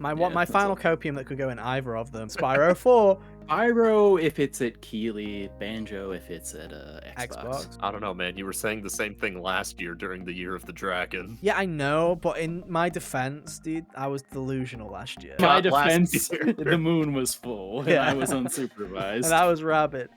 My final copium that could go in either of them. Spyro 4. Spyro if it's at Keighley, Banjo if it's at Xbox. I don't know, man. You were saying the same thing last year during the Year of the Dragon. Yeah, I know, but in my defense, dude, I was delusional last year. My God, last defense, year. the moon was full and I was unsupervised. And I was rabid.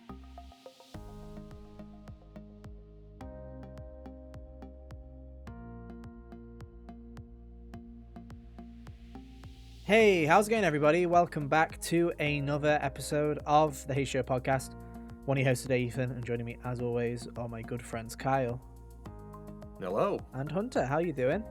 Hey, how's it going, everybody? Welcome back to another episode of the HGO podcast. One of your hosts today, Ethan, and joining me, as always, are my good friends Kyle Hello. and Hunter. How you doing?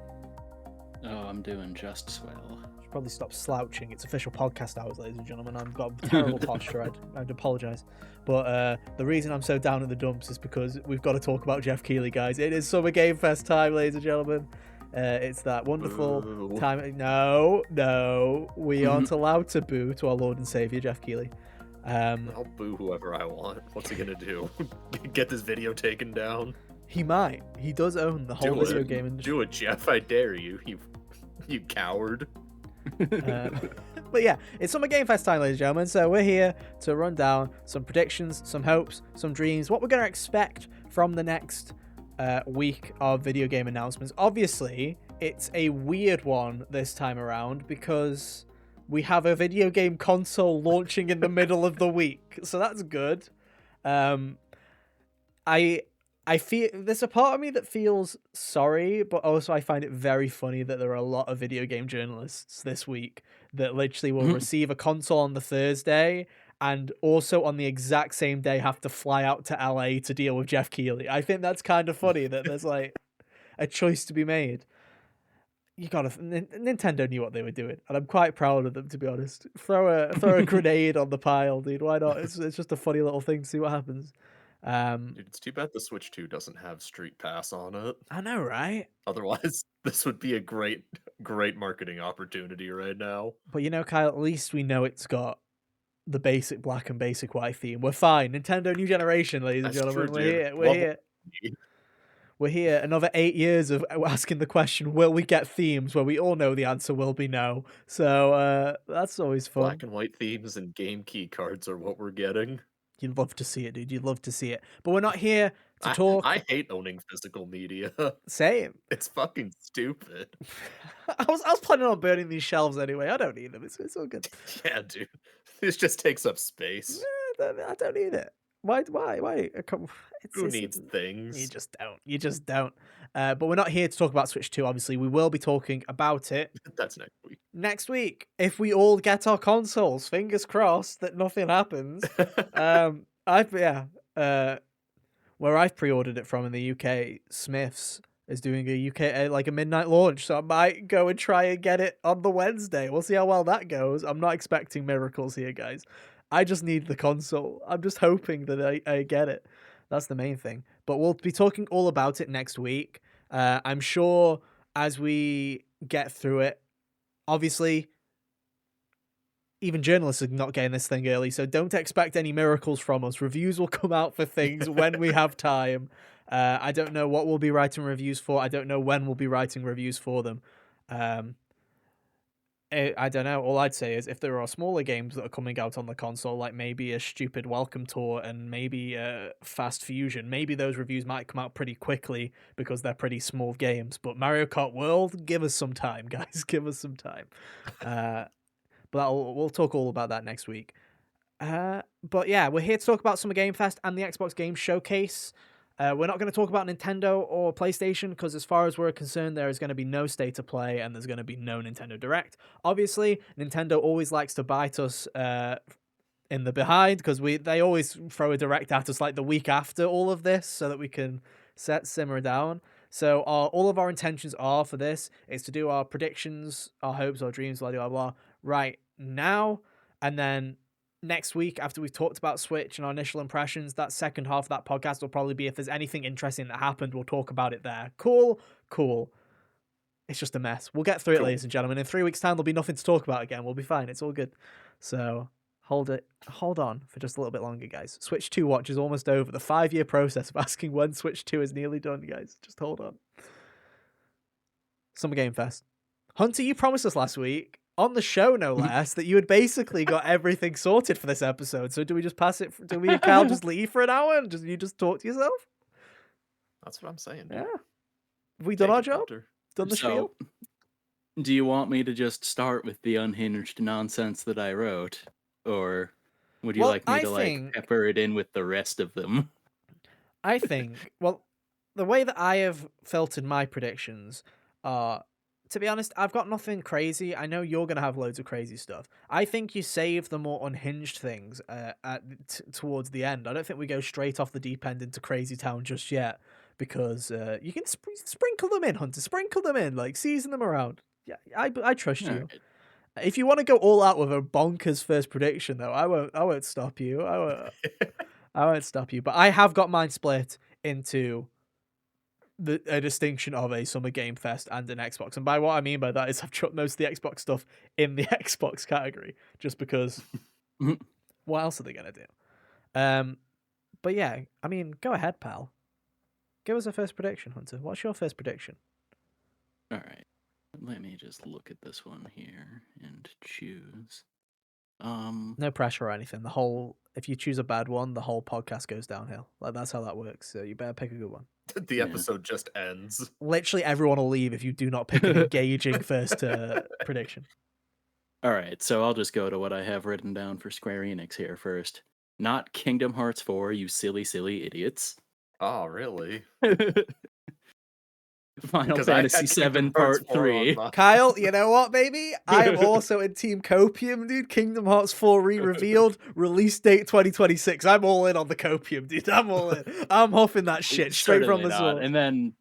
Oh, I'm doing just swell. Should probably stop slouching. It's official podcast hours, ladies and gentlemen. I've got terrible posture. I'd apologise. But the reason I'm so down in the dumps is because we've got to talk about Jeff Keighley, guys. It is Summer Game Fest time, ladies and gentlemen. It's that wonderful time. No, we aren't allowed to boo to our Lord and Savior Jeff Keighley. I'll boo whoever I want. What's he gonna do? Get this video taken down? He might. He does own the whole video game industry. Do it, Jeff. I dare you. You coward. But yeah, it's Summer Game Fest time, ladies and gentlemen. So we're here to run down some predictions, some hopes, some dreams, what we're going to expect from the next week of video game announcements. Obviously, it's a weird one this time around because we have a video game console launching in the middle of the week, so that's good. I feel there's a part of me that feels sorry, but also I find it very funny that there are a lot of video game journalists this week that literally will receive a console on the Thursday and also on the exact same day have to fly out to LA to deal with Jeff Keighley. I think that's kind of funny that there's like a choice to be made. You gotta Nintendo knew what they were doing, and I'm quite proud of them, to be honest. Throw a grenade on the pile, dude. Why not? It's just a funny little thing to see what happens. Dude, it's too bad the Switch 2 doesn't have Street Pass on it. I know, right? Otherwise, this would be a great marketing opportunity right now. But you know, Kyle, at least we know it's got the basic black and basic white theme. We're fine. Nintendo new generation, ladies and gentlemen. True, We're here. We're here. Another 8 years of asking the question, will we get themes, where we all know the answer will be no. So that's always fun. Black and white themes and game key cards are what we're getting. You'd love to see it, dude. You'd love to see it. But we're not here to talk. I hate owning physical media. Same. It's fucking stupid. I was planning on burning these shelves anyway. I don't need them. It's all good. Yeah, dude. This just takes up space. I don't need it. Why? Who needs things? You just don't. But we're not here to talk about Switch 2, obviously. We will be talking about it. That's next week. Next week, if we all get our consoles, fingers crossed that nothing happens. Where I've pre-ordered it from in the UK, Smiths is doing a UK like a midnight launch, so I might go and try and get it on the Wednesday. We'll see how well that goes. I'm not expecting miracles here, guys. I just need the console. I'm just hoping that I get it. That's the main thing. But we'll be talking all about it next week. I'm sure as we get through it, obviously, even journalists are not getting this thing early, so don't expect any miracles from us. Reviews will come out for things when we have time. I don't know what we'll be writing reviews for. I don't know when we'll be writing reviews for them. I don't know. All I'd say is if there are smaller games that are coming out on the console, like maybe a stupid Welcome Tour and maybe Fast Fusion, maybe those reviews might come out pretty quickly because they're pretty small games. But Mario Kart World, give us some time, guys. Give us some time. But we'll talk all about that next week. But yeah, we're here to talk about Summer Game Fest and the Xbox Game Showcase. We're not going to talk about Nintendo or PlayStation because as far as we're concerned, there is going to be no State of Play and there's going to be no Nintendo Direct. Obviously, Nintendo always likes to bite us in the behind because they always throw a Direct at us like the week after all of this so that we can simmer down. So all of our intentions are for this is to do our predictions, our hopes, our dreams, blah, blah, blah, right now. And then next week, after we've talked about Switch and our initial impressions, that second half of that podcast will probably be if there's anything interesting that happened, we'll talk about it there. Cool. It's just a mess. We'll get through it, ladies and gentlemen. In 3 weeks' time, there'll be nothing to talk about again. We'll be fine. It's all good. So hold on for just a little bit longer, guys. Switch 2 watch is almost over. The 5-year process of asking when Switch 2 is nearly done, guys. Just hold on. Summer Game Fest. Hunter, you promised us last week on the show, no less, that you had basically got everything sorted for this episode. So do we just pass it? Do we and Cal just leave for an hour and you just talk to yourself? That's what I'm saying, dude. Yeah. Have we done Take our it, job? Hunter. Done the spiel? So, do you want me to just start with the unhinged nonsense that I wrote, or would you Well, like me to like pepper it in with the rest of them? I think, well, the way that I have filtered my predictions are, to be honest, I've got nothing crazy. I know you're going to have loads of crazy stuff. I think you save the more unhinged things towards the end. I don't think we go straight off the deep end into Crazy Town just yet, because you can sprinkle them in, Hunter. Sprinkle them in, like season them around. Yeah, I trust you. Alright. If you want to go all out with a bonkers first prediction, though, I won't stop you. I won't stop you. But I have got mine split into a distinction of a Summer Game Fest and an Xbox. And by what I mean by that is I've chucked most of the Xbox stuff in the Xbox category, just because what else are they gonna do? But yeah, I mean, go ahead, pal. Give us a first prediction, Hunter. What's your first prediction? Alright. Let me just look at this one here and choose. No pressure or anything. If you choose a bad one, the whole podcast goes downhill. Like, that's how that works. So you better pick a good one. The episode just ends. Literally everyone will leave if you do not pick an engaging first prediction. Alright, so I'll just go to what I have written down for Square Enix here first. Not Kingdom Hearts 4, you silly, silly idiots. Oh, really? Final Because I had Fantasy Kingdom VII Hearts Part 4 on 3. mine. Kyle, you know what, baby? I am also in Team Copium, dude. Kingdom Hearts 4 re-revealed, release date 2026. I'm all in on the Copium, dude. I'm all in. I'm huffing that shit straight from Certainly the not. source.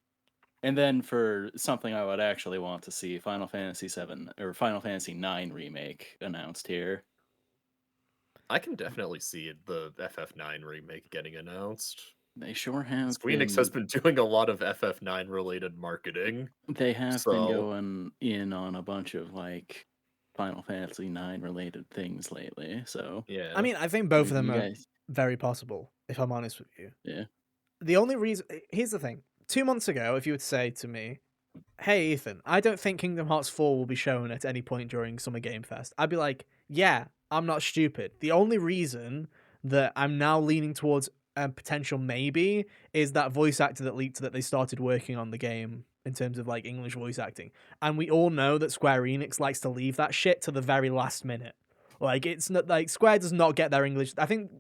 And then for something I would actually want to see, Final Fantasy 7 or Final Fantasy 9 remake announced here. I can definitely see the FF9 remake getting announced. They sure have. Square Enix has been doing a lot of FF9 related marketing. They have been going in on a bunch of like Final Fantasy 9 related things lately. So yeah, I mean, I think both of them are guys... very possible, if I'm honest with you. Yeah. The only reason, here's the thing. 2 months ago, if you would say to me, hey, Ethan, I don't think Kingdom Hearts 4 will be shown at any point during Summer Game Fest, I'd be like, yeah, I'm not stupid. The only reason that I'm now leaning towards a potential maybe is that voice actor that leaked that they started working on the game in terms of like English voice acting. And we all know that Square Enix likes to leave that shit to the very last minute. Like, it's not like Square does not get their English. I think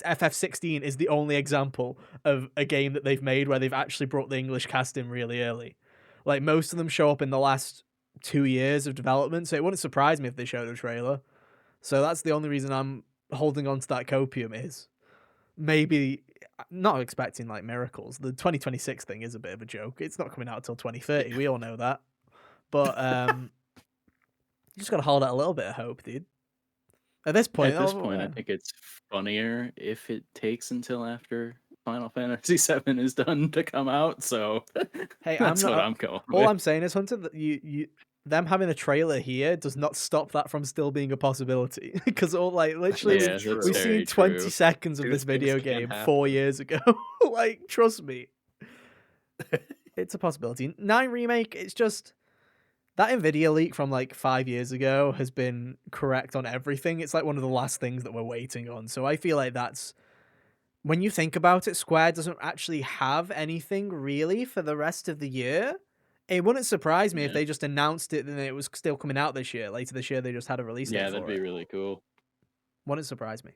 FF16 is the only example of a game that they've made where they've actually brought the English cast in really early. Like, most of them show up in the last 2 years of development, so it wouldn't surprise me if they showed a trailer. So that's the only reason I'm holding on to that copium is maybe not expecting like miracles. The 2026 thing is a bit of a joke. It's not coming out until 2030. We all know that. But you just got to hold out a little bit of hope, dude. At this point, I think it's funnier if it takes until after Final Fantasy VII is done to come out. So hey, that's what I'm going with. All I'm saying is, Hunter, that them having a trailer here does not stop that from still being a possibility. Because all like literally, we've seen 20 seconds of this video game 4 years ago. Like, trust me, it's a possibility. 9 remake, it's just that Nvidia leak from like 5 years ago has been correct on everything. It's like one of the last things that we're waiting on. So I feel like that's, when you think about it, Square doesn't actually have anything really for the rest of the year. It wouldn't surprise me if they just announced it and it was still coming out this year. Later this year, they just had a release date for it. Yeah, that'd be really cool. Wouldn't surprise me.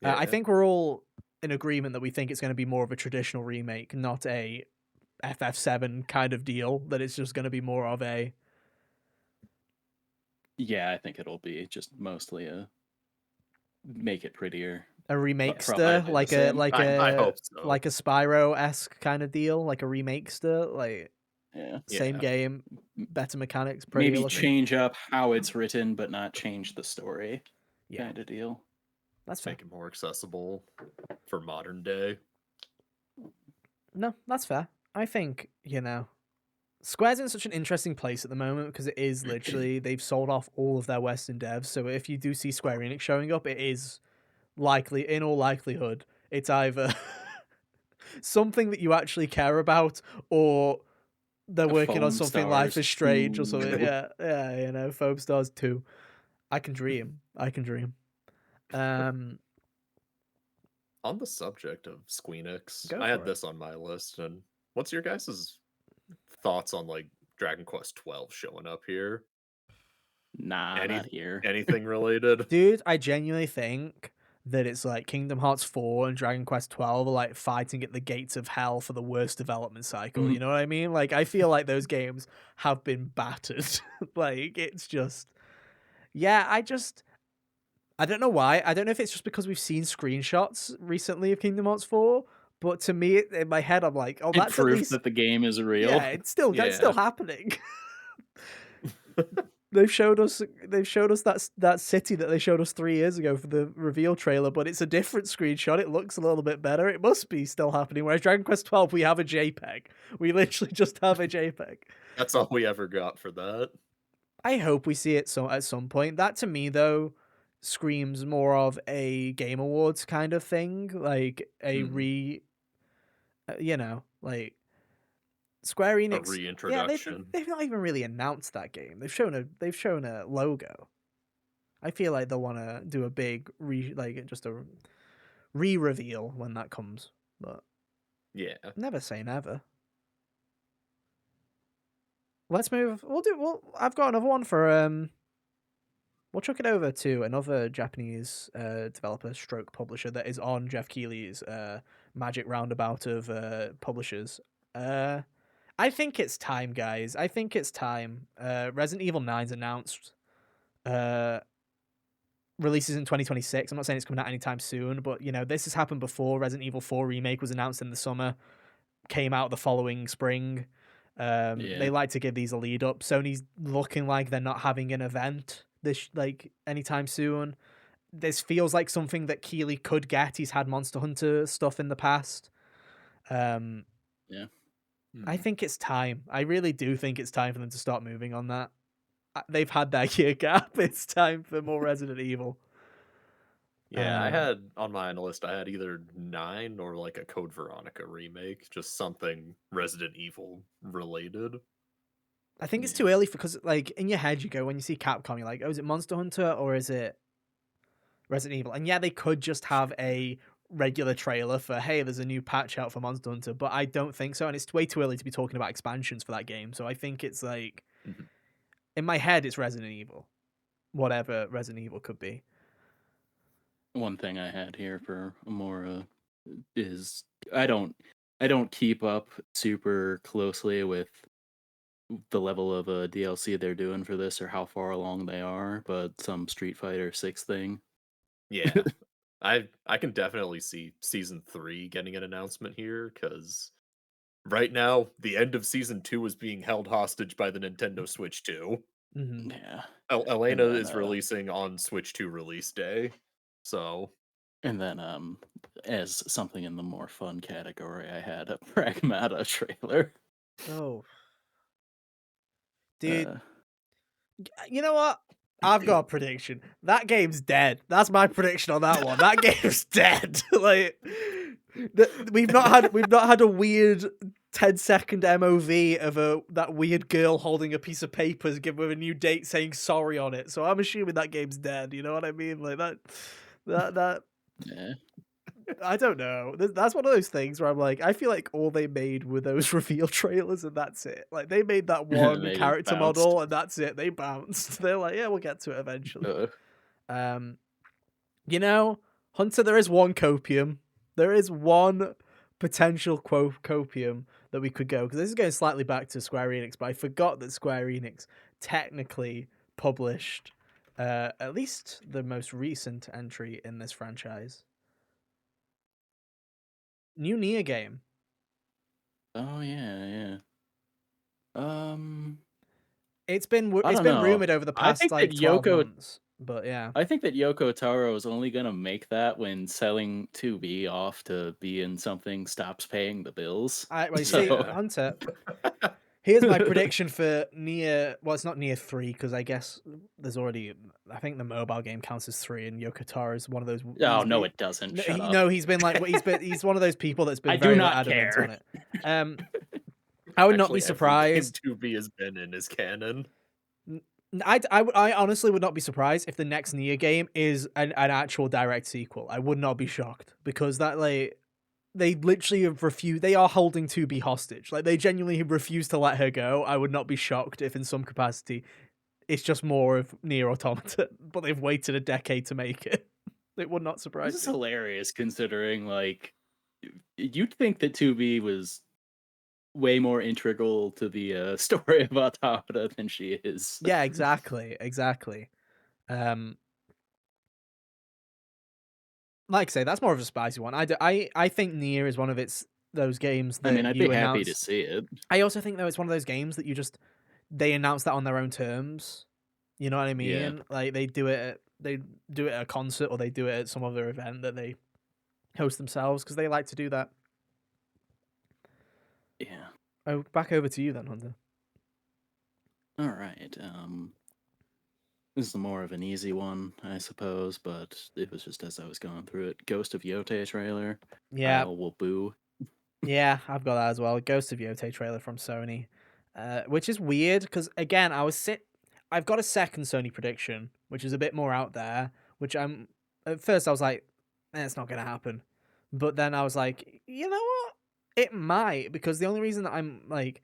I think we're all in agreement that we think it's going to be more of a traditional remake, not a FF7 kind of deal, that it's just going to be more of a... Yeah, I think it'll be just mostly a make it prettier. A remakester, I hope so. like a Spyro-esque kind of deal, like a remakester, like same game, better mechanics, maybe looking. Change up how it's written, but not change the story, kind of deal. That's fair. Make it more accessible for modern day. No, that's fair. I think, Square's in such an interesting place at the moment because it is literally, they've sold off all of their Western devs. So if you do see Square Enix showing up, it is likely, in all likelihood, it's either something that you actually care about or they're A working on Foam something Life Stars is Strange or 2. something. Yeah, yeah, Foam Stars 2. I can dream. I can dream. Um, On the subject of Squeenix, go I had for it. this on my list, and what's your guys' thoughts on like Dragon Quest 12 showing up here? Nah, Any not here. anything related? Dude, I genuinely think that it's like Kingdom Hearts 4 and Dragon Quest 12 are like fighting at the gates of hell for the worst development cycle. You know what I mean? Like, I feel like those games have been battered. Like, it's just, yeah, I don't know why. I don't know if it's just because we've seen screenshots recently of Kingdom Hearts 4, but to me, in my head, I'm like, oh, It that's at proof least, that the game is real. yeah, that's Yeah. still happening. They've showed us that city that they showed us 3 years ago for the reveal trailer, but it's a different screenshot. It looks a little bit better. It must be still happening. Whereas Dragon Quest 12, we have a JPEG. We literally just have a JPEG. That's all we ever got for that. I hope we see it at some point. That to me though screams more of a Game Awards kind of thing, like a like Square A Enix. Yeah, reintroduction. they've not even really announced that game. They've shown a logo. I feel like they'll want to do a big just a re-reveal when that comes, but Yeah. never say never. Let's move. I've got another one for We'll chuck it over to another Japanese developer stroke publisher that is on Jeff Keighley's magic roundabout of publishers. I think it's time, guys. I think it's time. Resident Evil 9's announced. Releases in 2026. I'm not saying it's coming out anytime soon, but this has happened before. Resident Evil 4 remake was announced in the summer, came out the following spring. They like to give these a lead up. Sony's looking like they're not having an event this anytime soon. This feels like something that Keighley could get. He's had Monster Hunter stuff in the past. Yeah. I think it's time. I really do think it's time for them to start moving on that. They've had their year gap. It's time for more Resident Evil. Yeah, I had on my list, I had either 9 or like a Code Veronica remake, just something Resident Evil related. I think it's too early because like in your head you go when you see Capcom, you're like, oh, is it Monster Hunter or is it Resident Evil? And yeah, they could just have a regular trailer for, hey, there's a new patch out for Monster Hunter, but I don't think so, and it's way too early to be talking about expansions for that game. So I think it's like in my head it's Resident Evil, whatever Resident Evil could be. One thing I had here for more is I don't keep up super closely with the level of DLC they're doing for this or how far along they are, but some Street Fighter 6 thing. Yeah. I can definitely see season 3 getting an announcement here, because right now the end of season 2 is being held hostage by the Nintendo Switch 2. Yeah. Elena then, is releasing on Switch 2 release day. So And then as something in the more fun category, I had a Pragmata trailer. Oh. Dude, you know what? I've got a prediction. That game's dead. That's my prediction on that one. That game's dead. Like we've not had a weird 10-second MOV of that weird girl holding a piece of paper with a new date saying sorry on it. So I'm assuming that game's dead. You know what I mean? Like that. Yeah. I don't know. That's one of those things where I'm like, I feel like all they made were those reveal trailers and that's it. Like they made that one They character bounced. model and that's it. They bounced. They're like, yeah, we'll get to it eventually. Hunter, there is one copium. There is one potential copium that we could go, because this is going slightly back to Square Enix, but I forgot that Square Enix technically published at least the most recent entry in this franchise. New Nier game. Oh yeah. It's been rumored over the past 12 months, but yeah. I think that Yoko Taro is only gonna make that when selling 2B off to be in something stops paying the bills. See, Hunter. Here's my prediction for Nier. Well, it's not Nier 3 because I guess there's already. I think the mobile game counts as 3, and Yoko Taro is one of those. Oh no, it doesn't. Shut up. No, he's been like he's one of those people that's been very adamant on it. I would not be Actually, every game surprised. 2B has been in is canon. I honestly would not be surprised if the next Nier game is an actual direct sequel. I would not be shocked because that like they literally have refused. They are holding 2B hostage. Like they genuinely refuse to let her go. I would not be shocked if, in some capacity, it's just more of Nier Automata, but they've waited a decade to make it. It would not This surprise is me. hilarious considering like you'd think that 2B was way more integral to the story of Automata than she is. Yeah, exactly. Um, like I say, that's more of a spicy one. I think Nier is one of its those games I mean, that I'd be you happy to announce. see it. I also think though it's one of those games that they announce that on their own terms. You know what I Yeah, mean? Like they do it at a concert or they do it at some other event that they host themselves because they like to do that. yeah. Oh, back over to you then, Hunter. All right. This is more of an easy one, I suppose, but it was just as I was going through it. Ghost of Yote trailer. Yeah, Kyle will boo. yeah, I've got that as well. Ghost of Yote trailer from Sony, which is weird because again, I've got a second Sony prediction, which is a bit more out there. Which I'm at first I was like, it's not gonna happen, but then I was like, you know what? It might because the only reason that I'm like,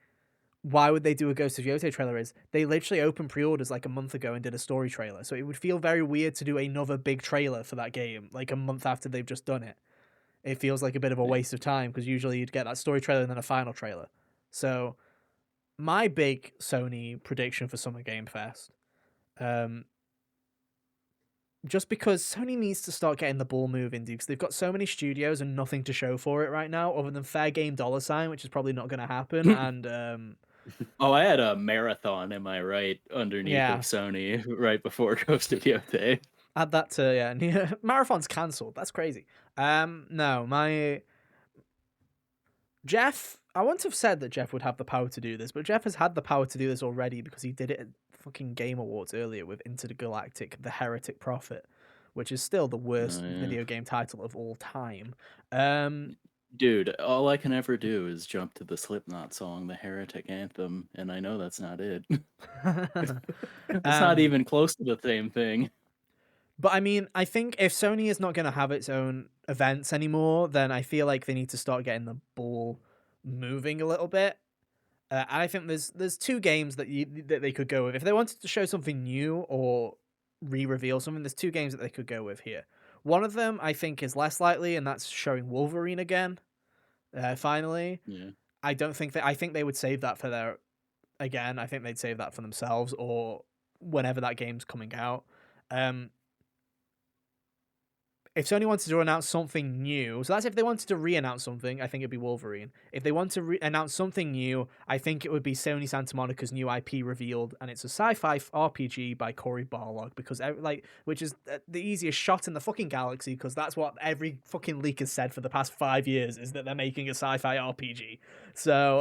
why would they do a Ghost of Yote trailer is they literally opened pre-orders like a month ago and did a story trailer. So it would feel very weird to do another big trailer for that game like a month after they've just done it. It feels like a bit of a Yeah. waste of time because usually you'd get that story trailer and then a final trailer. So my big Sony prediction for Summer Game Fest, um, just because Sony needs to start getting the ball moving, dude, because they've got so many studios and nothing to show for it right now, other than Fair Game Dollar Sign, which is probably not going to happen. And Oh, I had a marathon, am I right, underneath of yeah, Sony right before Ghost of Yote. add that to marathon's cancelled. That's crazy. No, my Jeff, I wouldn't have said that Jeff would have the power to do this, but Jeff has had the power to do this already because he did it at fucking Game Awards earlier with Intergalactic: The Heretic Prophet, which is still the Oh worst yeah. video game title of all time. Um, Dude, all I can ever do is jump to the Slipknot song, the Heretic Anthem, and I know that's not it. It's not um, even close to the same thing. but I mean, I think if Sony is not going to have its own events anymore, then I feel like they need to start getting the ball moving a little bit. And I think there's two games that they could go with if they wanted to show something new or re-reveal something. There's two games that they could go with here. One of them I think is less likely, and that's showing Wolverine again. Finally, Yeah. I don't think that I think they would save that for their again. I think they'd save that for themselves or whenever that game's coming out. Um, if Sony wanted to announce something new, so that's if they wanted to re-announce something, I think it'd be Wolverine. If they want to announce something new, I think it would be Sony Santa Monica's new IP revealed, and it's a sci-fi RPG by Cory Barlog because which is the easiest shot in the fucking galaxy because that's what every fucking leak has said for the past 5 years is that they're making a sci-fi RPG. So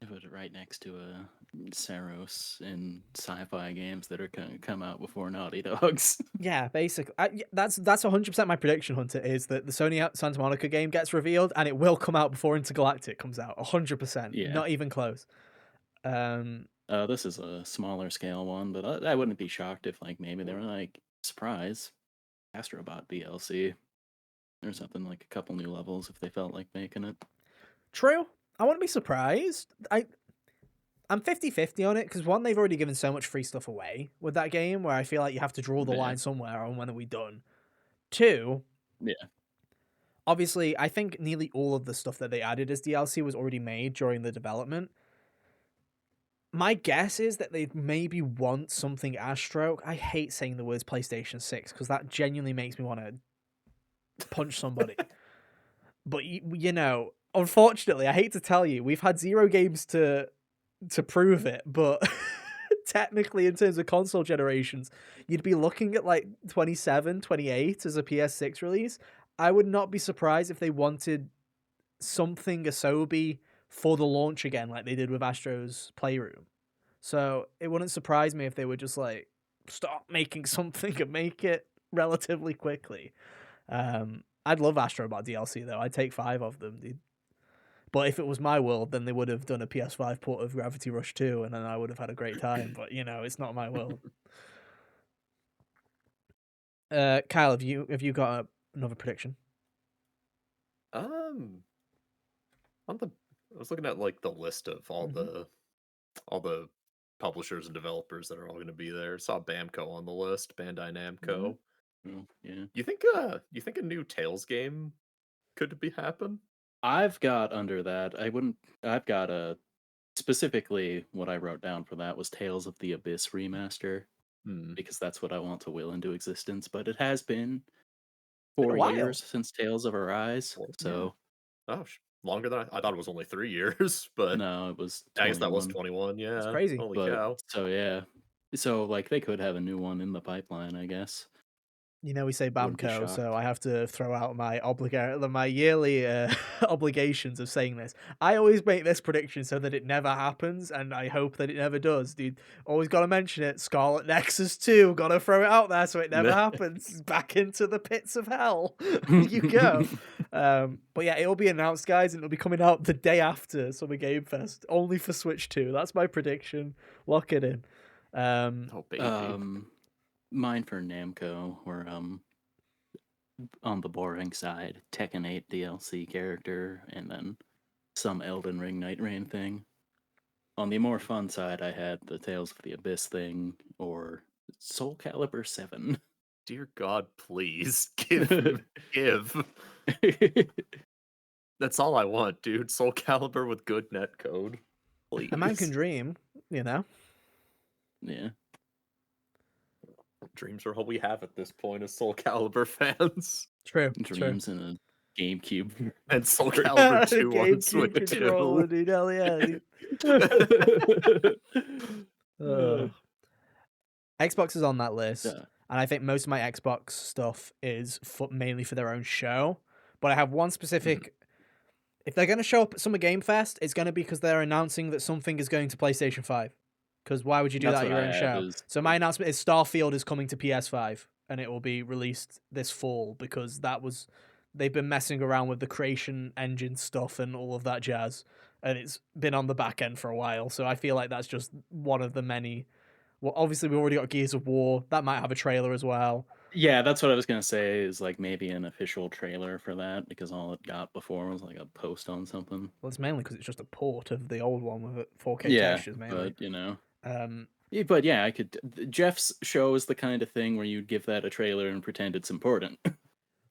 I put it right next to Saros in sci-fi games that are gonna come out before Naughty Dogs. yeah, basically, that's 100% my prediction. Hunter is that the Sony Santa Monica game gets revealed and it will come out before Intergalactic comes out. 100%, Yeah. not even close. Um, This is a smaller scale one, but I wouldn't be shocked if like maybe they were like surprise Astrobot DLC or something like a couple new levels if they felt like making it. true. I wouldn't be surprised. I'm 50-50 on it because one, they've already given so much free stuff away with that game where I feel like you have to draw the Yeah. line somewhere on when are we done. Two, Yeah. obviously, I think nearly all of the stuff that they added as DLC was already made during the development. My guess is that they maybe want something Astro. I hate saying the words PlayStation 6 because that genuinely makes me want to punch somebody. But you know, unfortunately, I hate to tell you, we've had zero games to prove it, but technically in terms of console generations, you'd be looking at like 27, 28 as a PS6 release. I would not be surprised if they wanted something Asobi for the launch again, like they did with Astro's Playroom. So it wouldn't surprise me if they were just like, stop making something and make it relatively quickly. I'd love Astrobot DLC though. I'd take 5 of them, dude. But if it was my world, then they would have done a PS5 port of Gravity Rush 2, and then I would have had a great time. But it's not my world. Kyle, have you got another prediction? Um, on the I was looking at like the list of all the publishers and developers that are all going to be there. Saw Bamco on the list, Bandai Namco. Yeah. You think a new Tales game could be happen? I've got under that. I've got specifically what I wrote down for that was Tales of the Abyss remaster Hmm. because that's what I want to will into existence. But it has been Been a 4 while. years since Tales of Arise, Well, so Oh, longer than I thought it was only 3 years, but no, it was I guess that was 21. 21. Yeah, crazy. holy But cow! so yeah, so like they could have a new one in the pipeline, I guess. We say Wouldn't be Bamco, so shocked. I have to throw out my yearly obligations of saying this. I always make this prediction so that it never happens, and I hope that it never does, dude. Always got to mention it. Scarlet Nexus 2, got to throw it out there so it never happens. Back into the pits of hell. You go. But yeah, it'll be announced, guys, and it'll be coming out the day after Summer Game Fest, only for Switch 2. That's my prediction. Lock it in. Oh baby. Mine for Namco were on the boring side, Tekken 8 DLC character, and then some Elden Ring Night Rain thing. On the more fun side, I had the Tales of the Abyss thing or Soul Calibur 7. Dear God, please give. That's all I want, dude. Soul Calibur with good net code, please. A man can dream, Yeah. Dreams are all we have at this point as Soul Calibur fans. True. Dreams in a GameCube. And Soul Calibur 2 on GameCube Switch controller, 2. dude. Hell yeah, dude. Xbox is on that list, Yeah. and I think most of my Xbox stuff is mainly for their own show. But I have one specific. If they're going to show up at Summer Game Fest, it's going to be because they're announcing that something is going to PlayStation 5. Because why would you do That's that at what your I own had show? is- So my announcement is Starfield is coming to PS5, and it will be released this fall because they've been messing around with the creation engine stuff and all of that jazz, and it's been on the back end for a while. So I feel like that's just one of the many. Well, obviously we've already got Gears of War. That might have a trailer as well. Yeah, that's what I was gonna say. Is like maybe an official trailer for that because all it got before was like a post on something. Well, it's mainly because it's just a port of the old one with 4K Yeah, textures, mainly. but Um, but yeah, I could. Jeff's show is the kind of thing where you'd give that a trailer and pretend it's important.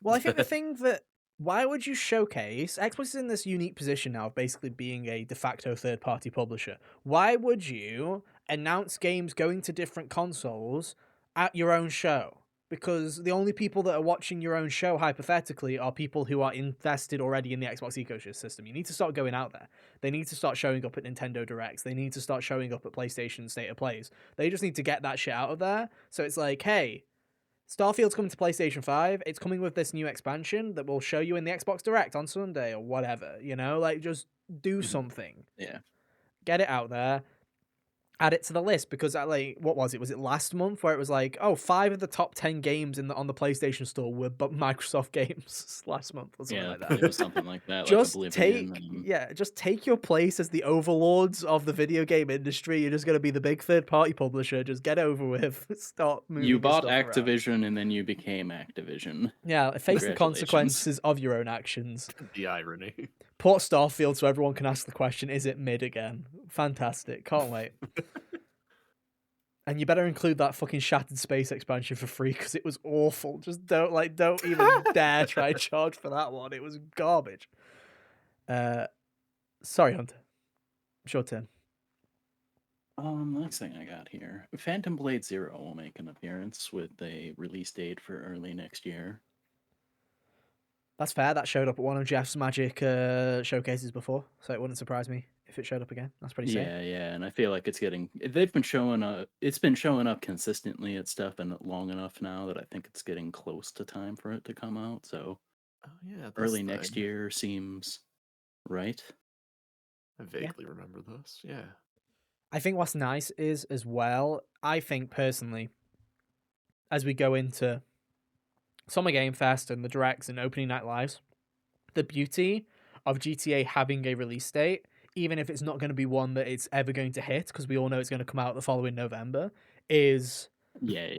Well, I think the thing that why would you showcase Xbox is in this unique position now of basically being a de facto third party publisher. Why would you announce games going to different consoles at your own show? Because the only people that are watching your own show hypothetically are people who are invested already in the Xbox ecosystem. You need to start going out there. They need to start showing up at Nintendo Directs. They need to start showing up at PlayStation State of Plays. They just need to get that shit out of there. So it's like, hey, Starfield's coming to PlayStation 5. It's coming with this new expansion that will show you in the Xbox Direct on Sunday or whatever. Like just do something. Yeah. Get it out there. Add it to the list because what was it? Was it last month where it was like, 5 of the top 10 games on the PlayStation Store were Microsoft games last month or something like that. It was something like that. Just like just take your place as the overlords of the video game industry. You're just gonna be the big third party publisher. Just get over with. Stop moving. You bought your stuff around. Activision and then you became Activision. Yeah, face the Congratulations. consequences of your own actions. The irony. Port Starfield so everyone can ask the question, is it mid again? Fantastic. Can't wait. And you better include that fucking Shattered Space expansion for free because it was awful. Just don't even dare try and charge for that one. It was garbage. Sorry, Hunter. It's your turn. Next thing I got here. Phantom Blade Zero will make an appearance with a release date for early next year. That's fair. That showed up at one of Jeff's Magic showcases before, so it wouldn't surprise me if it showed up again. That's pretty safe. Yeah, and I feel like they've been showing up. It's been showing up consistently at stuff and long enough now that I think it's getting close to time for it to come out. So, early next year seems right. I vaguely remember this. Yeah. I think what's nice is as well. I think personally, as we go into Summer Game Fest and the directs and opening night lives, the beauty of GTA having a release date, even if it's not going to be one that it's ever going to hit, because we all know it's going to come out the following November, is Yeah,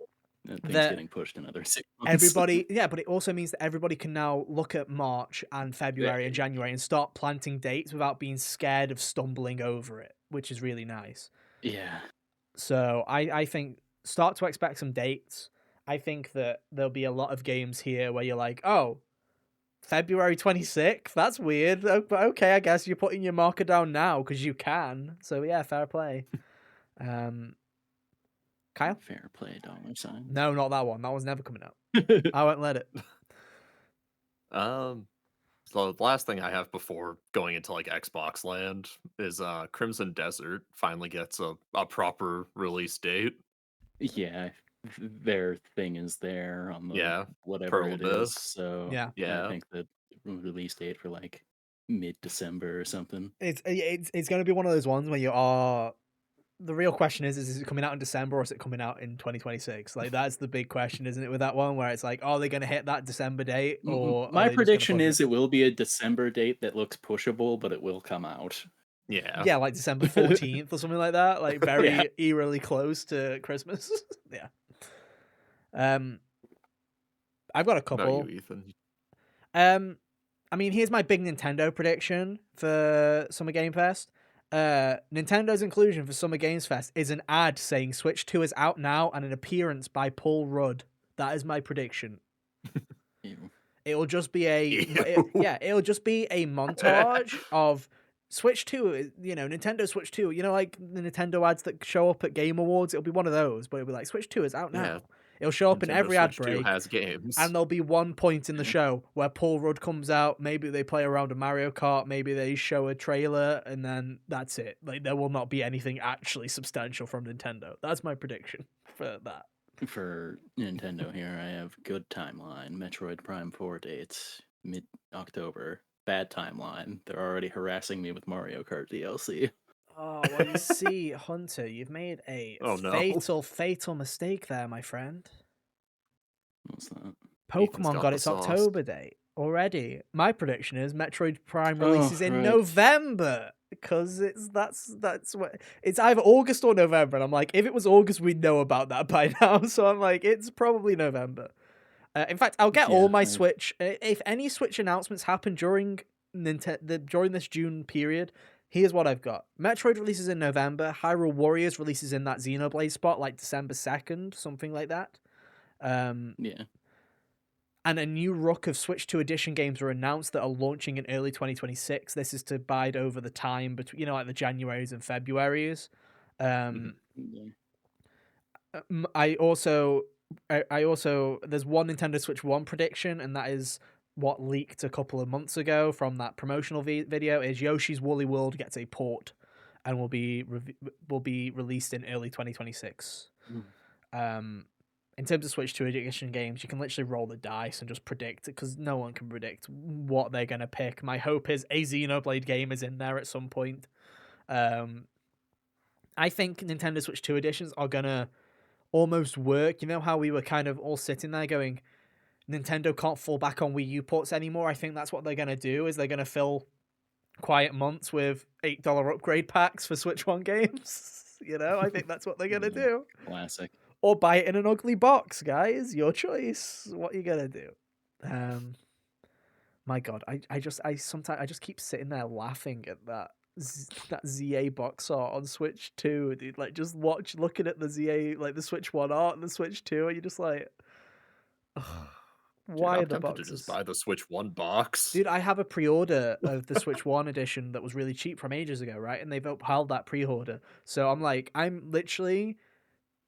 things that getting pushed another 6 months. everybody, yeah, but it also means that everybody can now look at March and February and Yeah. January and start planting dates without being scared of stumbling over it, which is really nice. Yeah. So I think start to expect some dates. I think that there'll be a lot of games here where you're like, oh, February 26th? That's weird. But okay, I guess you're putting your marker down now because you can. So yeah, fair play. Kyle? Fair play, $sign. No, not that one. That one's never coming out. I won't let it. So the last thing I have before going into like Xbox land is Crimson Desert finally gets a proper release date. Yeah, their thing is there on the Yeah, whatever Pearl it is. Abyss. So Yeah. I Yeah. think the release date for like mid-December or something. It's going to be one of those ones where you are. The real question is it coming out in December or is it coming out in 2026? Like that's the big question, isn't it? With that one, where it's like, are they going to hit that December date or are My they just going to prediction push is it? it will be a December date that looks pushable, but it will come out. Yeah. Yeah, like December 14th or something like that. Like Yeah. very eerily close to Christmas. Yeah. I've got a What about you, couple. Ethan? I mean, here's my big Nintendo prediction for Summer Game Fest. Nintendo's inclusion for Summer Games Fest is an ad saying Switch 2 is out now and an appearance by Paul Rudd. That is my prediction. Ew. It'll just be Ew. it'll just be a montage of Switch 2, Nintendo Switch 2, like the Nintendo ads that show up at Game Awards. It'll be one of those, but it'll be like Switch 2 is out now. Yeah. It'll show up in Nintendo every ad Switch 2 break. has games. And there'll be one point in the Yeah. show where Paul Rudd comes out. Maybe they play around a Mario Kart. Maybe they show a trailer, and then that's it. Like there will not be anything actually substantial from Nintendo. That's my prediction for that. For Nintendo here, I have good timeline. Metroid Prime 4 dates mid-October. Bad timeline. They're already harassing me with Mario Kart DLC. Oh well, you see, Hunter, you've made a Oh, no. fatal mistake there, my friend. What's that? Ethan's Pokemon got got the its sauce. October date already. My prediction is Metroid Prime Oh, releases in right. November because that's what it's either August or November, and I'm like, if it was August, we'd know about that by now. So I'm like, it's probably November. In fact, I'll get all Yeah, my I- Switch. If any Switch announcements happen during during this June period, here's what I've got: Metroid releases in November. Hyrule Warriors releases in that Xenoblade spot, like December 2nd, something like that. Yeah. And a new ruck of Switch 2 edition games are announced that are launching in early 2026. This is to bide over the time between, like the Januaries and Februaries. Mhm. Yeah. I also, there's one Nintendo Switch 1 prediction, and that is what leaked a couple of months ago from that promotional video. Is Yoshi's Woolly World gets a port, and will be released in early 2026. In terms of Switch 2 edition games, you can literally roll the dice and just predict it because no one can predict what they're going to pick. My hope is a Xenoblade game is in there at some point. I think Nintendo Switch 2 editions are going to almost work. You know how we were kind of all sitting there going, Nintendo can't fall back on Wii U ports anymore? I think that's what they're going to do, is they're going to fill quiet months with $8 upgrade packs for Switch 1 games. I think that's what they're going to do. Classic. Or buy it in an ugly box, guys. Your choice. What you gonna do? My God, I sometimes I just keep sitting there laughing at that ZA box art on Switch 2, dude. Like just looking at the ZA, like the Switch 1 art and the Switch 2, and you're just like, ugh, Dude, why I'm are the tempted to boxes? just buy the Switch 1 box. Dude, I have a pre-order of the Switch 1 edition that was really cheap from ages ago, right? And they've upheld that pre-order. So I'm like, I'm literally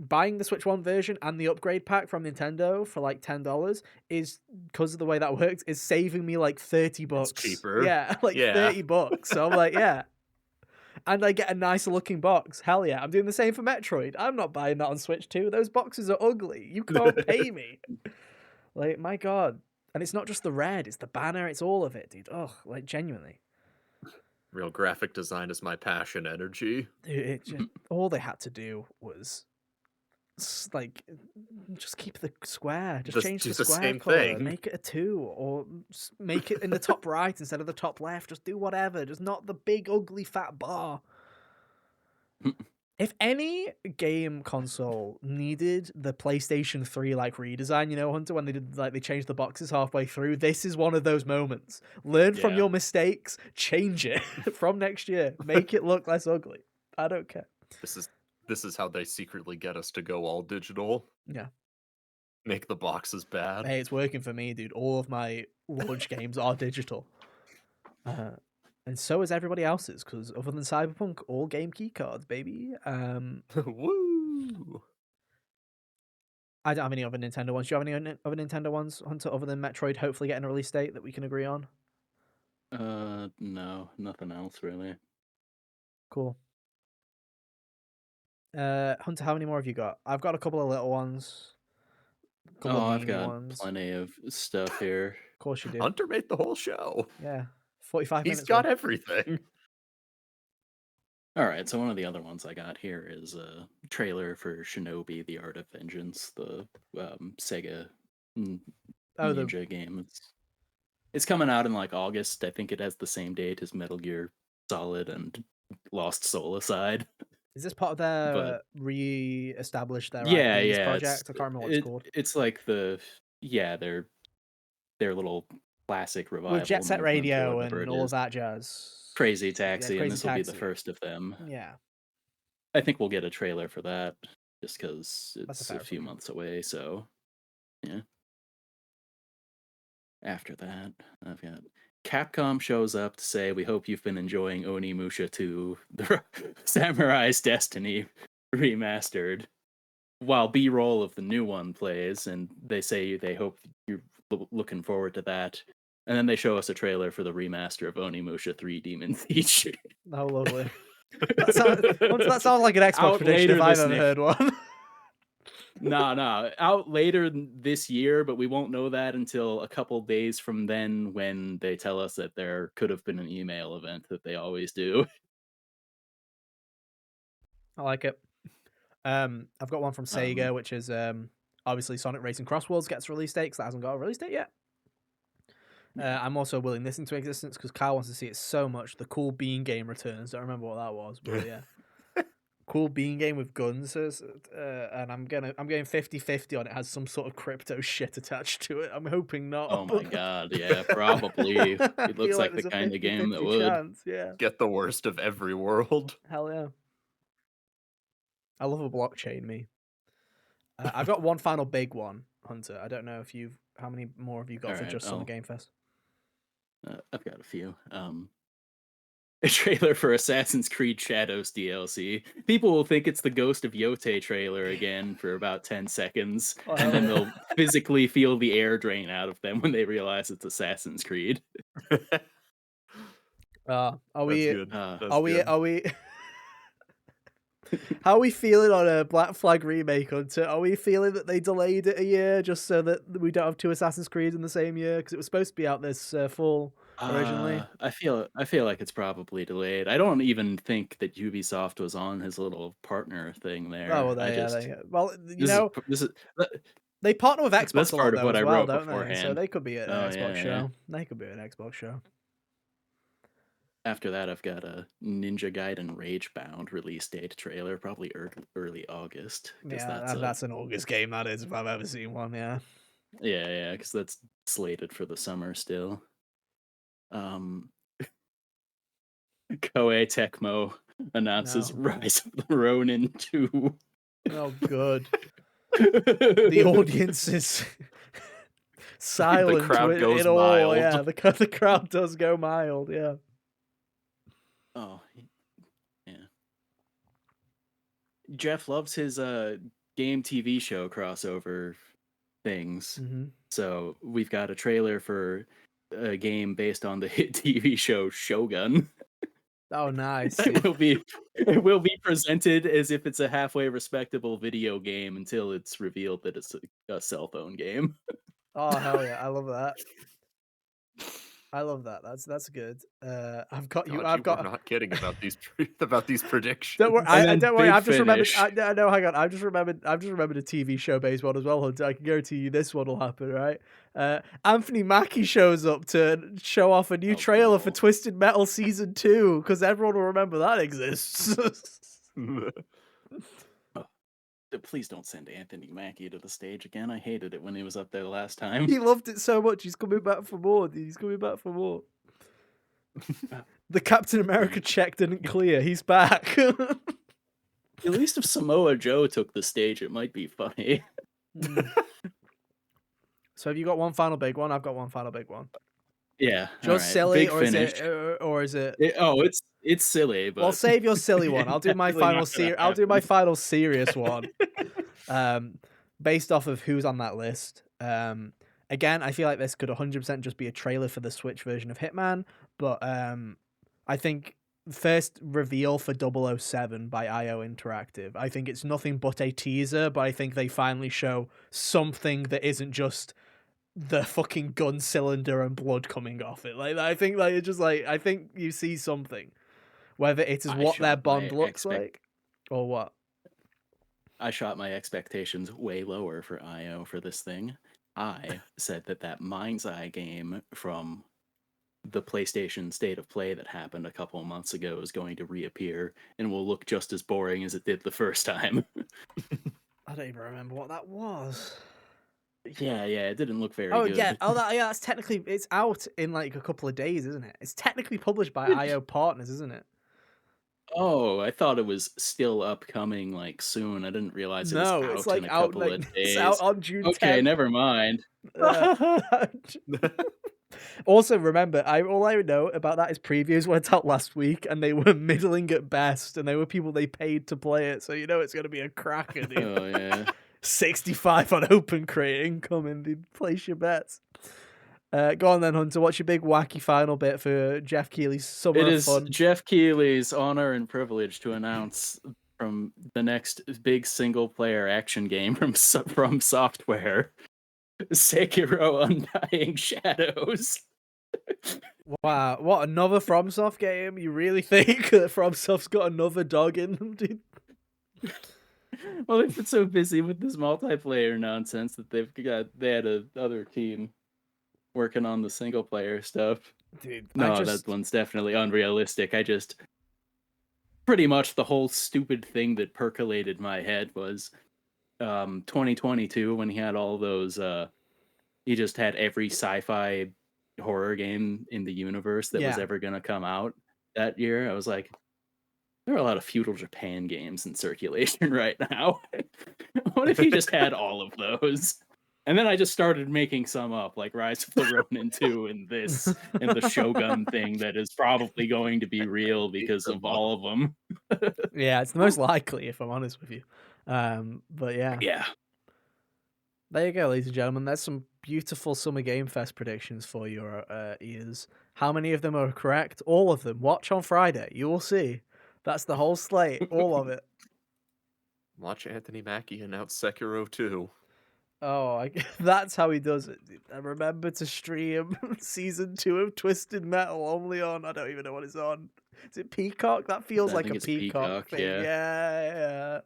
buying the Switch 1 version and the upgrade pack from Nintendo for like $10 is, because of the way that works, is saving me like 30 bucks. It's cheaper. Yeah, like Yeah. 30 bucks. So I'm like, yeah. And I get a nicer looking box. Hell yeah. I'm doing the same for Metroid. I'm not buying that on Switch 2. Those boxes are ugly. You can't pay me. Like, my God. And it's not just the red, it's the banner, it's all of it, dude. Ugh, like genuinely. Real graphic design is my passion energy. Dude, all they had to do was like, just keep the square. Just Just change do the the square same color. thing. Make it a 2, or make it in the top right instead of the top left. Just do whatever. Just not the big ugly fat bar. If any game console needed the PlayStation 3 like redesign, Hunter, when they changed the boxes halfway through, this is one of those moments. Learn from Yeah. your mistakes, change it from next year, make it look less ugly. I don't care. This is how they secretly get us to go all digital. Yeah. Make the boxes bad. Hey, it's working for me, dude. All of my launch games are digital. And so is everybody else's, because other than Cyberpunk, all game key cards, baby. Woo! I don't have any other Nintendo ones. Do you have any other Nintendo ones, Hunter, other than Metroid hopefully getting a release date that we can agree on? No, nothing else really. Cool. Hunter, how many more have you got? I've got a couple of little ones. A couple of I've meanie got ones. plenty of stuff here. Of course you do. Hunter made the whole show. Yeah. 45 He's minutes got worth. everything. All right, so one of the other ones I got here is a trailer for Shinobi: The Art of Vengeance, the Sega Oh, Ninja game. It's coming out in like August. I think it has the same date as Metal Gear Solid and Lost Soul aside. is this part of But their re-establish their yeah, IPs yeah, project? I can't remember what it's called. it's like their little classic With Jet revival Set movement or Radio whatever and it all of is. that jazz. Crazy Yeah, Taxi, and Crazy this will be the Taxi. first of them. Yeah, I think we'll get a trailer for that just because that's a it's fair a few assumption. months away. So, yeah. After that, I've got Capcom shows up to say, "We hope you've been enjoying Onimusha 2, the Samurai's Destiny remastered." While B-roll of the new one plays, and they say they hope you're looking forward to that. And then they show us a trailer for the remaster of Onimusha 3 Demon Siege. Oh, lovely. That sounds like an Xbox Out prediction if later I've this ever next heard one. No, out later this year, but we won't know that until a couple days from then when they tell us that there could have been an email event that they always do. I like it. I've got one from Sega, which is obviously Sonic Racing Cross Worlds gets a release date, 'cause that hasn't got a release date yet. I'm also willing this into existence because Kyle wants to see it so much. The Cool Bean game returns. Don't remember what that was, but yeah. Cool Bean game with guns, and I'm going 50-50 on it. Has some sort of crypto shit attached to it. I'm hoping not. Oh my god, yeah, probably. I It looks feel like like the there's a kind of game that 50-50 would. chance. Yeah, Get the worst of every world. hell yeah. I love a blockchain. Me. I've got one final big one, Hunter. I don't know if you've. How many more have you got All for right, just Summer Game Fest? I've got a few. A trailer for Assassin's Creed Shadows DLC. People will think it's the Ghost of Yote trailer again for about 10 seconds, Oh, and then hell they'll physically feel the air drain out of them when they realize it's Assassin's Creed. Are That's we? good. That's Are we? good. Are we? How are we feeling on a Black Flag remake, Hunter? Are we feeling that they delayed it a year just so that we don't have two Assassin's Creed in the same year? Because it was supposed to be out this fall originally. I feel like it's probably delayed. I don't even think that Ubisoft was on his little partner thing Oh there. well, I just well, this is they partner with that's Xbox a lot part of though what as I well, wrote don't they? So beforehand. they could be an Oh Xbox yeah, yeah. show. They could be an Xbox show. After that, I've got a Ninja Gaiden Ragebound release date trailer, probably early August. Yeah, that's an August game. That is, if I've ever seen one. Yeah. Yeah, because that's slated for the summer still. Koei Tecmo announces No. Rise of the Ronin 2. Oh, good. The audience is silent. crowd goes in awe. mild. Yeah, the crowd does go mild. Yeah. Oh, yeah. Jeff loves his game TV show crossover things. Mm-hmm. So we've got a trailer for a game based on the hit TV show Shogun. Oh, nice. It will be presented as if it's a halfway respectable video game until it's revealed that it's a cell phone game. Oh, hell yeah. I love that. I love that. That's good. I've got you. God, I've you were got. not kidding about these about these Don't worry. And predictions. I then don't worry. big I've just remembered. finish. No, hang on. I've just remembered a TV show based one as well, Hunter. I can guarantee you this one will happen, right? Anthony Mackie shows up to show off a new Oh trailer for no. Twisted Metal Season 2 because everyone will remember that exists. Oh, please don't send Anthony Mackie to the stage again. I hated it when he was up there the last time. He loved it so much. He's coming back for more. Dude. He's coming back for more. Uh, The Captain America Man. check didn't clear. He's back. At least if Samoa Joe took the stage, it might be funny. Mm. So have you got one final big one? I've got one final big one. Yeah. All Just right. silly, Big or is finish. it? It's silly, Well, but save your silly one. I'll do my definitely final not gonna I'll do my happen. final serious one. Based off of who's on that list. Again, I feel like this could 100% just be a trailer for the Switch version of Hitman, but I think first reveal for 007 by IO Interactive. I think it's nothing but a teaser, but I think they finally show something that isn't just the fucking gun cylinder and blood coming off it. Like I think like it's just like I think you see something. Whether it is I what their shot bond my looks like or what. I shot my expectations way lower for IO for this thing. I said that Mind's Eye game from the PlayStation State of Play that happened a couple of months ago is going to reappear and will look just as boring as it did the first time. I don't even remember what that was. Yeah, it didn't look very Oh good. yeah, that's technically it's out in like a couple of days, isn't it? It's technically published by IO Partners, isn't it? Oh, I thought it was still upcoming like soon. I didn't realize it was No, it's out in like a out couple like of it's out days. on June Okay, 10th. never mind. Also, remember, all I know about that is previews went out last week, and they were middling at best, and they were people they paid to play it, so you know it's going to be a cracker, dude. Oh yeah. 65 on Open Crate incoming, dude. Place your bets. Go on then, Hunter. What's your big wacky final bit for Jeff Keighley's Summer It of is Fun? Jeff Keighley's honor and privilege to announce from the next big single player action game from Software, Sekiro Undying Shadows. Wow, what, another FromSoft game? You really think that FromSoft's got another dog in them, dude? Well, they've been so busy with this multiplayer nonsense that they had a other team working on the single player stuff. Dude, No, that one's definitely unrealistic. Pretty much the whole stupid thing that percolated my head was 2022 when he had all those he just had every sci-fi horror game in the universe that was Yeah. ever going to come out that year. I was like, there are a lot of feudal Japan games in circulation right now. What if he just had all of those? And then I just started making some up, like Rise of the Ronin 2 and this, and the Shogun thing that is probably going to be real because of all of them. Yeah, it's the most likely, if I'm honest with you. But yeah. Yeah. There you go, ladies and gentlemen. There's some beautiful Summer Game Fest predictions for your ears. How many of them are correct? All of them. Watch on Friday. You will see. That's the whole slate. All of it. Watch Anthony Mackie announce Sekiro 2. Oh, that's how he does it. And remember to stream season 2 of Twisted Metal only on. I don't even know what it's on. Is it Peacock? That feels I like think a it's Peacock thing. yeah. Yeah.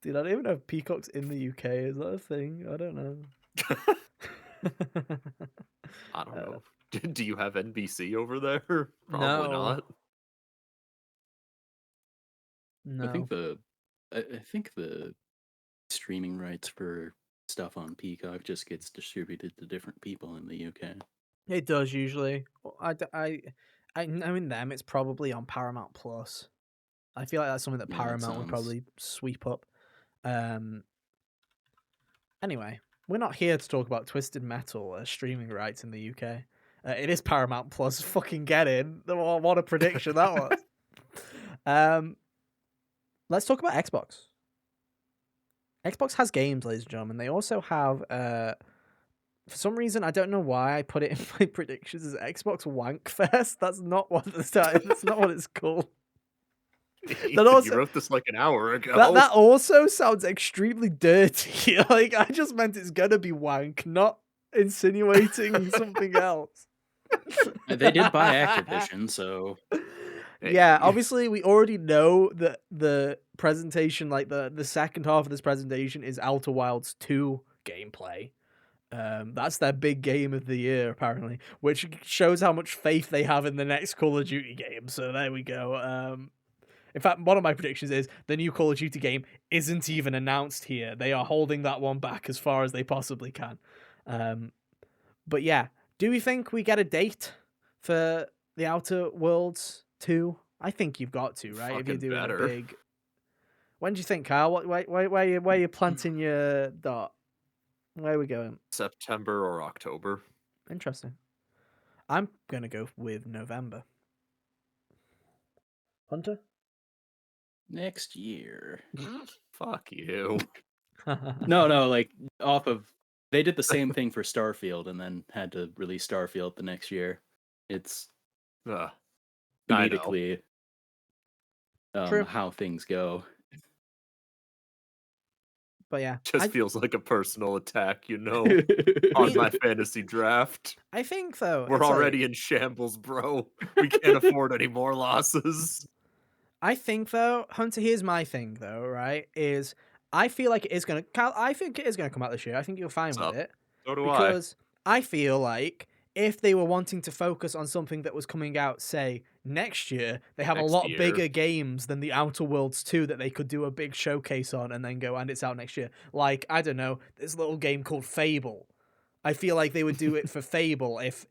Dude, I don't even know if Peacock's in the UK. Is that a thing? I don't know. I don't know. Do you have NBC over there? Probably No. not. No. I think the streaming rights for stuff on Peacock just gets distributed to different people in the UK. It does usually. I knowing them, it's probably on Paramount Plus. I feel like that's something that Yeah, that Paramount would sounds- probably sweep up. Anyway, we're not here to talk about Twisted Metal streaming rights in the UK. It is Paramount Plus. Fucking get in. What a prediction that was. Let's talk about Xbox. Xbox has games, ladies and gentlemen. They also have, for some reason, I don't know why I put it in my predictions as Xbox Wank Fest. That's not what that's not what it's called. Ethan, also- you wrote this like an hour ago. That also sounds extremely dirty. Like I just meant it's gonna be wank, not insinuating something else. They did buy Activision, so Yeah, Hey. obviously we already know that the presentation, like the second half of this presentation, is Outer Wilds 2 gameplay. That's their big game of the year, apparently, which shows how much faith they have in the next Call of Duty game. So there we go. In fact, one of my predictions is the new Call of Duty game isn't even announced here. They are holding that one back as far as they possibly can. Um, but yeah, do we think we get a date for the Outer Worlds 2? I think you've got to, right? If you're Fucking doing a better. big. When do you think, Kyle? Where you planting your dot? Where are we going? September or October. Interesting. I'm gonna go with November. Hunter? next year. Fuck you. No, like off of they did the same thing for Starfield and then had to release Starfield the next year. It's Ugh, I know. comedically True. how things go. But yeah, Just feels like a personal attack, on my fantasy draft. I think though We're it's like- already in shambles, bro. We can't afford any more losses. I think though, Hunter, here's my thing though, right? Is I feel like it is gonna. Kyle, I think it is gonna come out this year. I think you're fine What's with up? it So do I. because I feel like if they were wanting to focus on something that was coming out, say next year, they have a Next lot year. bigger games than the Outer Worlds 2 that they could do a big showcase on and then go and it's out next year. Like I don't know, this little game called Fable. I feel like they would do it for Fable if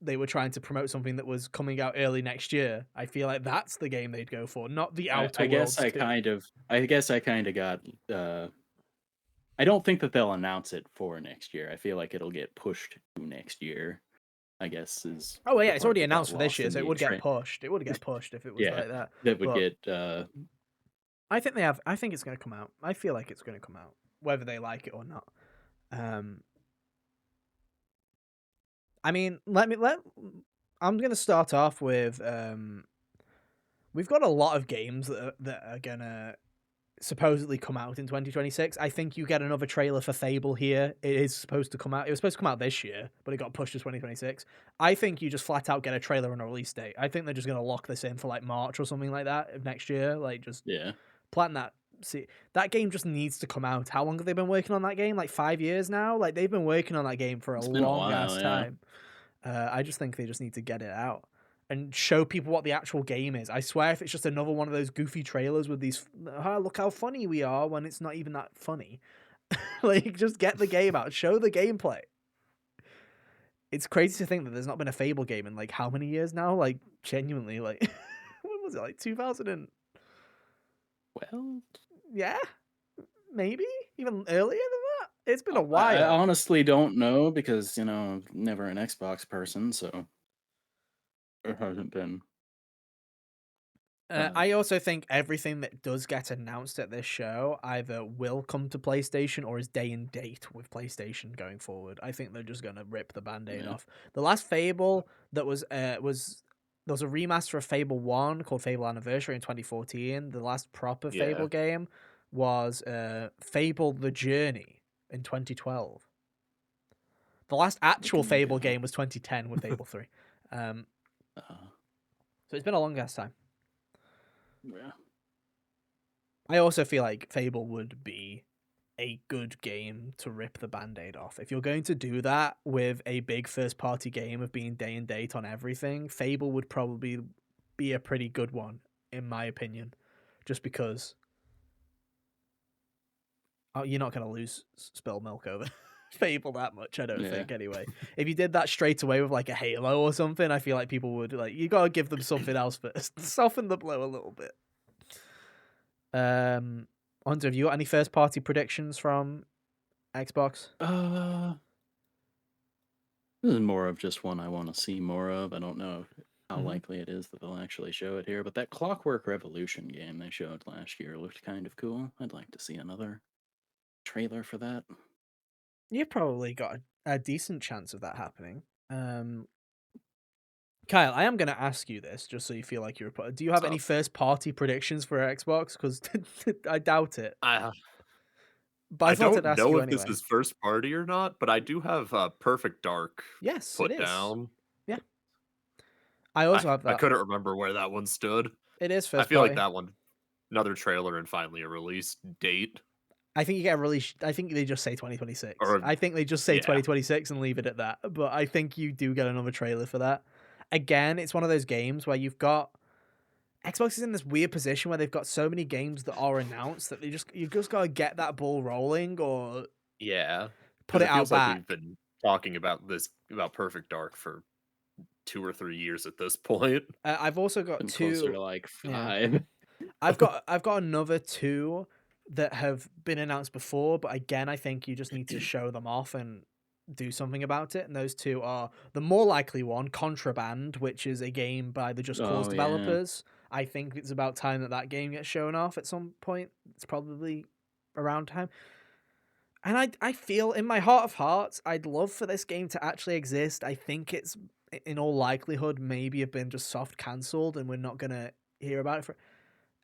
they were trying to promote something that was coming out early next year. I feel like that's the game they'd go for, not the Outer I Worlds guess I 2. kind of got I don't think that they'll announce it for next year. I feel like it'll get pushed to next year. I guess is Oh well, yeah, the it's part already that got announced for this lost year, in so it the would get pushed. It would get pushed if it was yeah, like that. that would But get I think they have. I think it's going to come out. I feel like it's going to come out, whether they like it or not. I mean, I'm going to start off with. We've got a lot of games that are gonna supposedly come out in 2026. I think you get another trailer for Fable here. It is supposed to come out. It was supposed to come out this year, but it got pushed to 2026. I think you just flat out get a trailer and a release date. I think they're just gonna lock this in for like March or something like that of next year. Like just yeah. plan that. See, that game just needs to come out. How long have they been working on that game? Like 5 years now. Like they've been working on that game for a It's been a long ass while, yeah. time. I just think they just need to get it out and show people what the actual game is. I swear, if it's just another one of those goofy trailers with these, look how funny we are when it's not even that funny. Like, just get the game out, show the gameplay. It's crazy to think that there's not been a Fable game in like how many years now? Like, genuinely, like, when was it? Like 2000 and Well, yeah, maybe even earlier than that. It's been a I while. honestly don't know because I'm never an Xbox person, so it hasn't been. I also think everything that does get announced at this show either will come to PlayStation or is day and date with PlayStation going forward. I think they're just gonna rip the band-aid Yeah. off. The last Fable that was there was a remaster of Fable 1 called Fable Anniversary in 2014. The last proper Fable game was Fable The Journey in 2012. The last actual Looking Fable good. game was 2010 with Fable 3. So it's been a long ass time. Yeah. I also feel like Fable would be a good game to rip the band-aid off. If you're going to do that with a big first-party game of being day and date on everything, Fable would probably be a pretty good one, in my opinion. Just because you're not going to lose spilled milk over Fable that much, I don't think, anyway. If you did that straight away with like a Halo or something, I feel like people would, like, you got to give them something else first. Soften the blow a little bit. Hunter, have you got any first party predictions from Xbox? This is more of just one I want to see more of. I don't know how Mhm. likely it is that they'll actually show it here, but that Clockwork Revolution game they showed last year looked kind of cool. I'd like to see another trailer for that. You've probably got a decent chance of that happening. Kyle, I am going to ask you this just so you feel like you're do you have What's any up? first party predictions for Xbox? Because I doubt it. I But I thought don't I'd ask know you if this anyway. is first party or not, but I do have Perfect Dark Yes, put it is. down. Yeah. I I also have I that. couldn't remember where that one stood. It is I first feel like party. that one, another trailer and finally a release date, I think you get a release. I think they just say 2026. or I think they just say yeah, 2026 and leave it at that. But I think you do get another trailer for that. Again, it's one of those games where you've got Xbox is in this weird position where they've got so many games that are announced that you just gotta get that ball rolling or yeah, put because it it out feels like we've back. been talking about Perfect Dark for 2 or 3 years at this point. I've also got Been closer two. to like Yeah, 5. I've got another two that have been announced before, but again, I think you just need to show them off and do something about it. And those two are the more likely one, Contraband, which is a game by the Just Cause Oh yeah. developers. I think it's about time that that game gets shown off at some point. It's probably around time. And I feel in my heart of hearts, I'd love for this game to actually exist. I think it's in all likelihood maybe have been just soft cancelled and we're not gonna hear about it for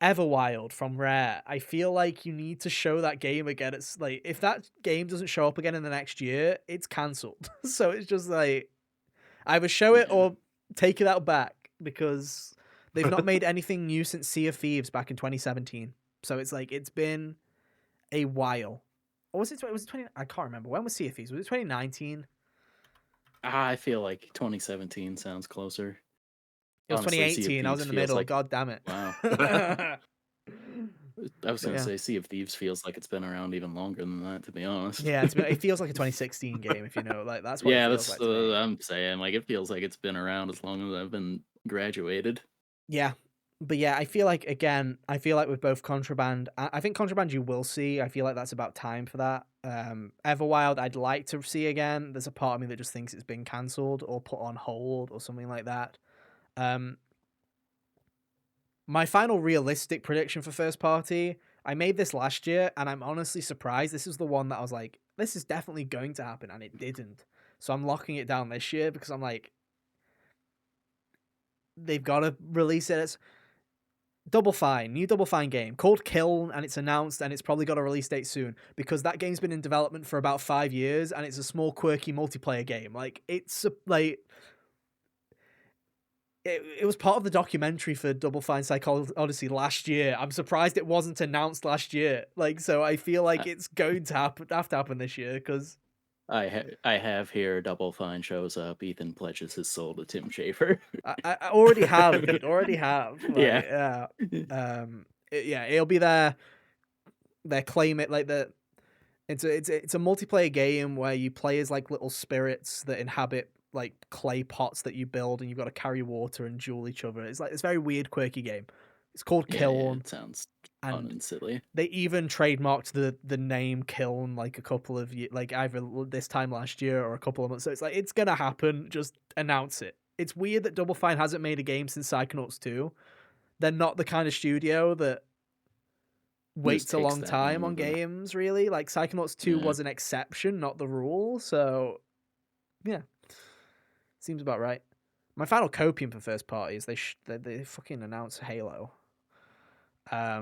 Everwild from Rare. I feel like you need to show that game again. It's like if that game doesn't show up again in the next year, it's cancelled. So it's just like either show it Yeah. or take it out back because they've not made anything new since Sea of Thieves back in 2017. So it's like it's been a while. Or was it 20 I can't remember. When was Sea of Thieves? Was it 2019? I feel like 2017 sounds closer. It was Honestly, Sea of 2018. I was Thieves in the feels middle. like God damn it. wow. But I was gonna yeah. say Sea of Thieves feels like it's been around even longer than that, to be honest. Yeah, it feels like a 2016 game if you know. Like that's what it Yeah, feels that's like to me. I'm saying. Like it feels like it's been around as long as I've been graduated. Yeah. But yeah, I feel like again, I feel like with both Contraband, I think Contraband you will see. I feel like that's about time for that. Everwild, I'd like to see again. There's a part of me that just thinks it's been cancelled or put on hold or something like that. Um, my final realistic prediction for first party, I made this last year, and I'm honestly surprised. This is the one that I was like, this is definitely going to happen, and it didn't. So I'm locking it down this year because I'm like, they've got to release it. It's Double Fine, new Double Fine game called Kiln, and it's announced, and it's probably got a release date soon because that game's been in development for about 5 years, and it's a small, quirky multiplayer game. Like like it was part of the documentary for Double Fine Psychology Odyssey last year. I'm surprised it wasn't announced last year. Like, so I feel like I, it's going to have to happen this year because I have here Double Fine shows up. Ethan pledges his soul to Tim Schafer. I already have, dude. Already have. Like, Yeah. yeah, yeah, it'll be there. They claim it like the. It's a multiplayer game where you play as like little spirits that inhabit like clay pots that you build, and you've got to carry water and duel each other. It's like this very weird, quirky game. It's called Yeah, yeah, Kiln, it sounds fun and and silly. they even trademarked the name Kiln like a couple of like either this time last year or a couple of months. So it's like it's gonna happen. Just announce it. It's weird that Double Fine hasn't made a game since Psychonauts 2. They're not the kind of studio that Just waits a takes long that time on move and games, really. Like Psychonauts 2 yeah. was an exception, not the rule. So yeah, seems about right. My final copium for first party is they fucking announced Halo. Yeah,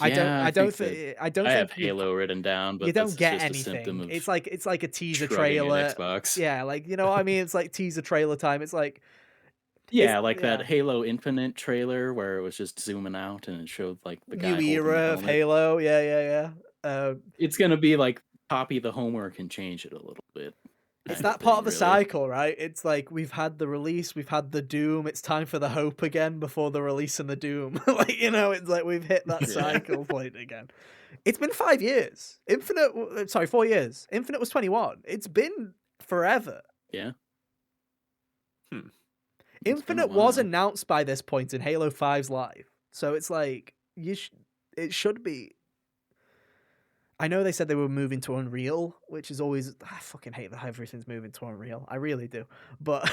I think that I don't I have think you Halo written down, you but don't this is get just a symptom anything. of It's like a teaser shrugging at trailer. Xbox. Yeah, like you know what I mean. It's like teaser trailer time. It's like it's Yeah, like that yeah, Halo Infinite trailer where it was just zooming out and it showed like the new guy holding the era of helmet. Halo. Yeah, yeah, yeah. It's gonna be like copy the homework and change it a little bit It's kind of that part of thing, the really. cycle, right? It's like we've had the release, we've had the doom. It's time for the hope again before the release and the doom. Like it's like we've hit that Yeah. cycle point again. It's been 5 years. 4 years. Infinite was 21. It's been forever. Yeah. Hmm. It's been a Infinite was while. announced by this point in Halo 5's life, so it's like it should be. I know they said they were moving to Unreal, which is always I fucking hate that everything's moving to Unreal. I really do, but I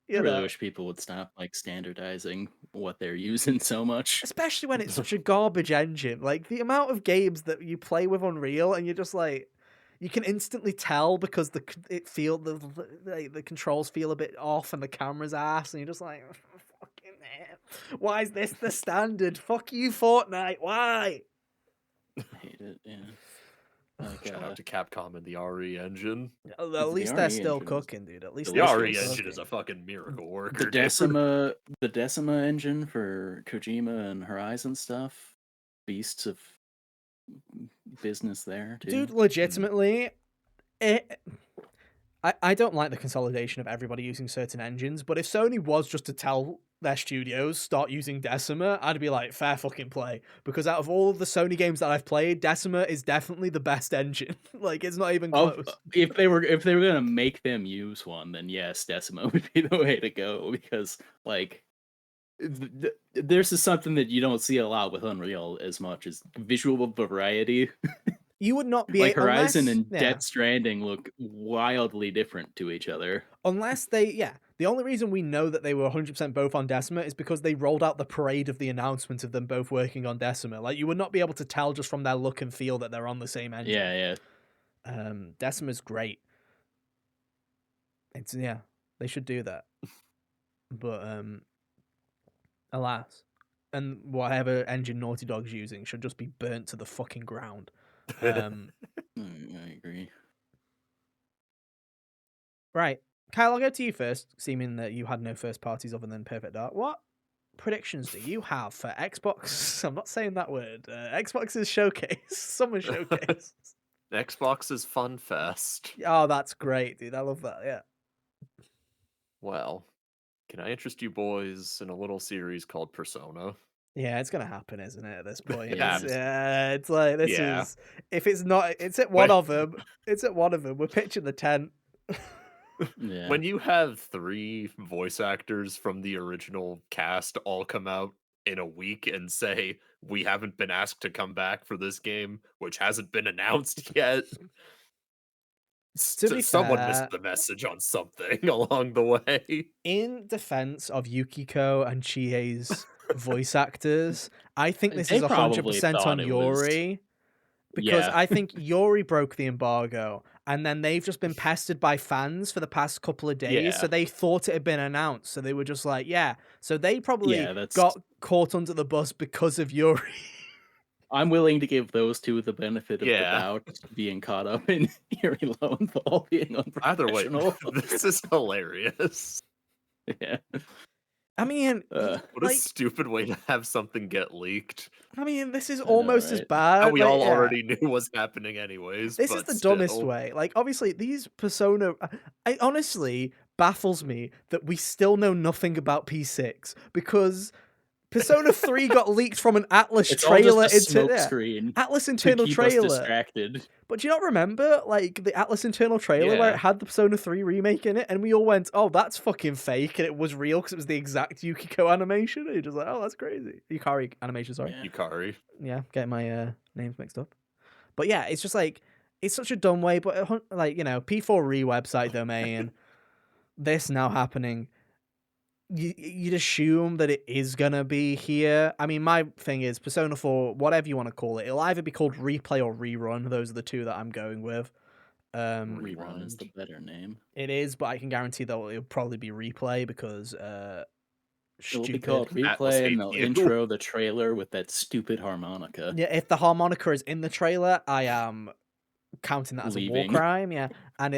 you really know, wish people would stop like standardizing what they're using so much. especially when it's such a garbage engine. Like the amount of games that you play with Unreal, and you're just like, you can instantly tell because the controls feel a bit off and the camera's ass, and you're just like, fucking hell. Why is this the standard? Fuck you, Fortnite. Why? I hate it. Yeah. Like Shout out to Capcom and the RE engine. At the least they're RE still engine is cooking, dude. At least The they're RE still engine is a cooking. fucking miracle the worker, dude. Decima engine for Kojima and Horizon stuff. Beasts of business there too. Dude, legitimately, I don't like the consolidation of everybody using certain engines, but if Sony was just to tell their studios start using Decima, I'd be like, fair fucking play. Because out of all of the Sony games that I've played, Decima is definitely the best engine. Like, it's not even close. If they were gonna make them use one, then yes, Decima would be the way to go, because like this is something that you don't see a lot with Unreal as much as visual variety. You would not be Like Horizon unless, and yeah, Death Stranding look wildly different to each other. unless they, yeah. The only reason we know that they were 100% both on Decima is because they rolled out the parade of the announcement of them both working on Decima. Like, you would not be able to tell just from their look and feel that they're on the same engine. Yeah. Decima's great. It's, yeah, they should do that. But alas, and whatever engine Naughty Dog's using should just be burnt to the fucking ground. I agree. Right, Kyle, I'll go to you first, seeming that you had no first parties other than Perfect Dark. What predictions do you have for Xbox? I'm not saying that word. Xbox's showcase, summer showcase. Xbox's Fun Fest. Oh, that's great, dude. I love that. Yeah. Well, can I interest you boys in a little series called Persona? Yeah, it's gonna happen, isn't it? At this point, Yeah. it's like this Yeah. is. If it's not, it's at one of them. It's at one of them. We're pitching the tent. Yeah. When you have 3 voice actors from the original cast all come out in a week and say, we haven't been asked to come back for this game, which hasn't been announced yet. To be Someone fair, missed the message on something along the way. in defense of Yukiko and Chie's voice actors, I think this They is probably 100% on thought it was- Yori. Because Yeah. I think Yori broke the embargo, and then they've just been pestered by fans for the past couple of days, so Yeah. they thought it had been announced, so they were just like, yeah. So they probably Yeah, that's- got caught under the bus because of Yuri. I'm willing to give those two the benefit of Yeah. the doubt, being caught up in Yuri Lowenthal being Either way, unprofessional. this is hilarious. Yeah. I mean, What a like, stupid way to have something get leaked. I mean, this is know, almost as right? bad. And we like, all yeah. already knew was happening anyways. This is but the dumbest still. way. Like, obviously, these Persona. It honestly baffles me that we still know nothing about P6 because Persona 3 got leaked from an Atlas It's all trailer just a into smoke screen Atlas to internal keep us trailer. distracted. But do you not remember, like, the Atlas internal trailer where Yeah. it had the Persona 3 remake in it, and we all went, "Oh, that's fucking fake," and it was real because it was the exact Yukiko animation. And you're just like, "Oh, that's crazy." Yukari animation, sorry. Yeah. Yukari. Yeah, getting my names mixed up. But yeah, it's just like it's such a dumb way. But like, you know, P4 website domain, this now happening. You'd assume that it is gonna be here. I mean, my thing is Persona 4, whatever you want to call it, it'll either be called Replay or Rerun. Those are the two that I'm going with. Rerun is the better name. It is, but I can guarantee that it'll probably be Replay because It'll be called stupid. Atlas Replay, and hates they'll you. intro the trailer with that stupid harmonica. Yeah, if the harmonica is in the trailer, I am counting that as a Leaving. war crime. Yeah, and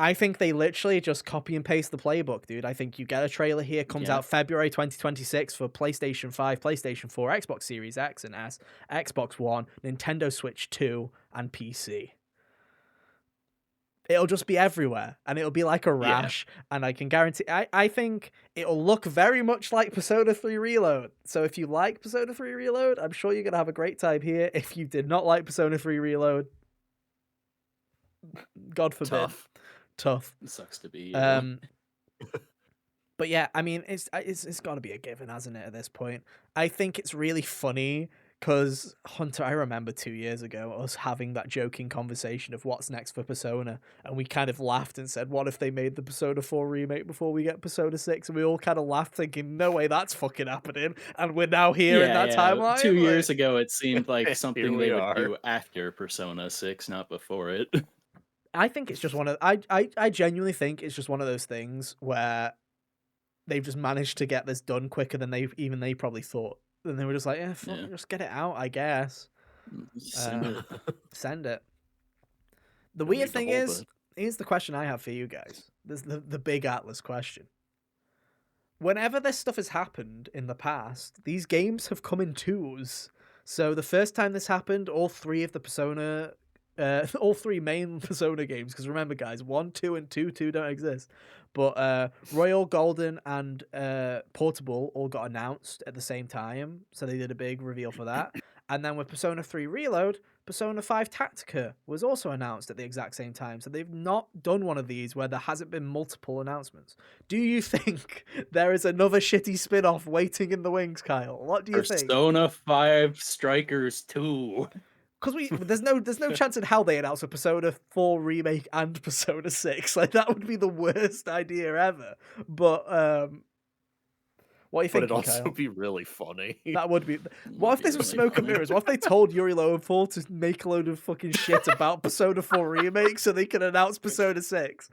I think they literally just copy and paste the playbook, dude. I think you get a trailer here, comes Yeah. out February 2026 for PlayStation 5, PlayStation 4, Xbox Series X and S, Xbox One, Nintendo Switch 2, and PC. It'll just be everywhere, and it'll be like a rash, and I can guarantee... I think it'll look very much like Persona 3 Reload. So if you like Persona 3 Reload, I'm sure you're going to have a great time here. If you did not like Persona 3 Reload, God forbid. Tough. It sucks to be. But yeah, I mean, it's got to be a given, hasn't it, at this point? I think it's really funny because, Hunter, I remember 2 years ago us having that joking conversation of what's next for Persona, and we kind of laughed and said, what if they made the Persona 4 remake before we get Persona 6? And we all kind of laughed thinking, no way that's fucking happening. And we're now here in that timeline. 2 like- years ago, it seemed like something we they would are. do after Persona 6, not before it. I think it's just one of... I genuinely think it's just one of those things where they've just managed to get this done quicker than they probably thought. And they were just like, yeah, fuck, Yeah. just get it out, I guess. Send it. Send it. The You'll weird need to thing hold is, it. here's the question I have for you guys. This the big Atlas question. Whenever this stuff has happened in the past, these games have come in twos. So the first time this happened, all three of the Persona, all three main Persona games, because remember, guys, 1, 2, and 2 don't exist. But Royal, Golden, and Portable all got announced at the same time, so they did a big reveal for that. And then with Persona 3 Reload, Persona 5 Tactica was also announced at the exact same time. So they've not done one of these where there hasn't been multiple announcements. Do you think there is another shitty spin-off waiting in the wings, Kyle? What do you think? Persona 5 Strikers 2. Because there's no chance in hell they announce a Persona 4 remake and Persona 6. Like that would be the worst idea ever. But what are you But it'd thinking, also Kyle? be really funny. That would be. What Would if be there's some really smoke and funny. mirrors? What if they told Yuri Lowenthal to make a load of fucking shit about Persona 4 remake so they can announce Persona 6?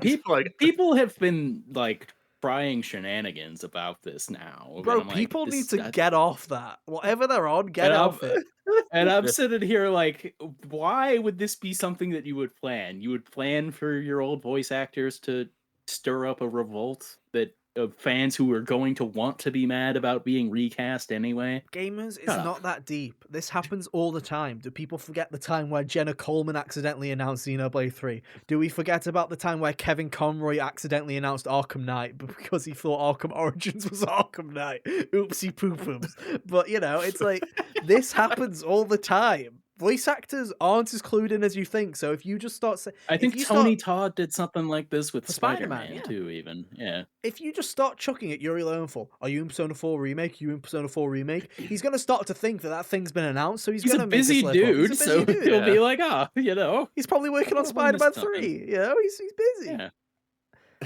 People Like, people have been like trying shenanigans about this now, and Bro, I'm like, people need this, to get off that. Whatever they're on, get and I'm off it. and I'm sitting here like, why would this be something that you would plan? You would plan for your old voice actors to stir up a revolt that of fans who are going to want to be mad about being recast anyway. Gamers, it's Shut up. not that deep. This happens all the time. Do people forget the time where Jenna Coleman accidentally announced Xenoblade 3? Do we forget about the time where Kevin Conroy accidentally announced Arkham Knight because he thought Arkham Origins was Arkham Knight? Oopsie poopums. But, it's like, this happens all the time. Voice actors aren't as clued in as you think, so if you just start saying... I think Tony Todd did something like this with For Spider-Man, Spider-Man yeah. too, even. Yeah. If you just start chucking at Yuri Lowenthal, are you in Persona 4 Remake? You in Persona 4 Remake? He's going to start to think that thing's been announced, so he's He's going a to make a busy slip up. dude, He's a so busy dude. he'll be Yeah. like, He's probably working on Well, I missed Spider-Man something. 3. He's busy.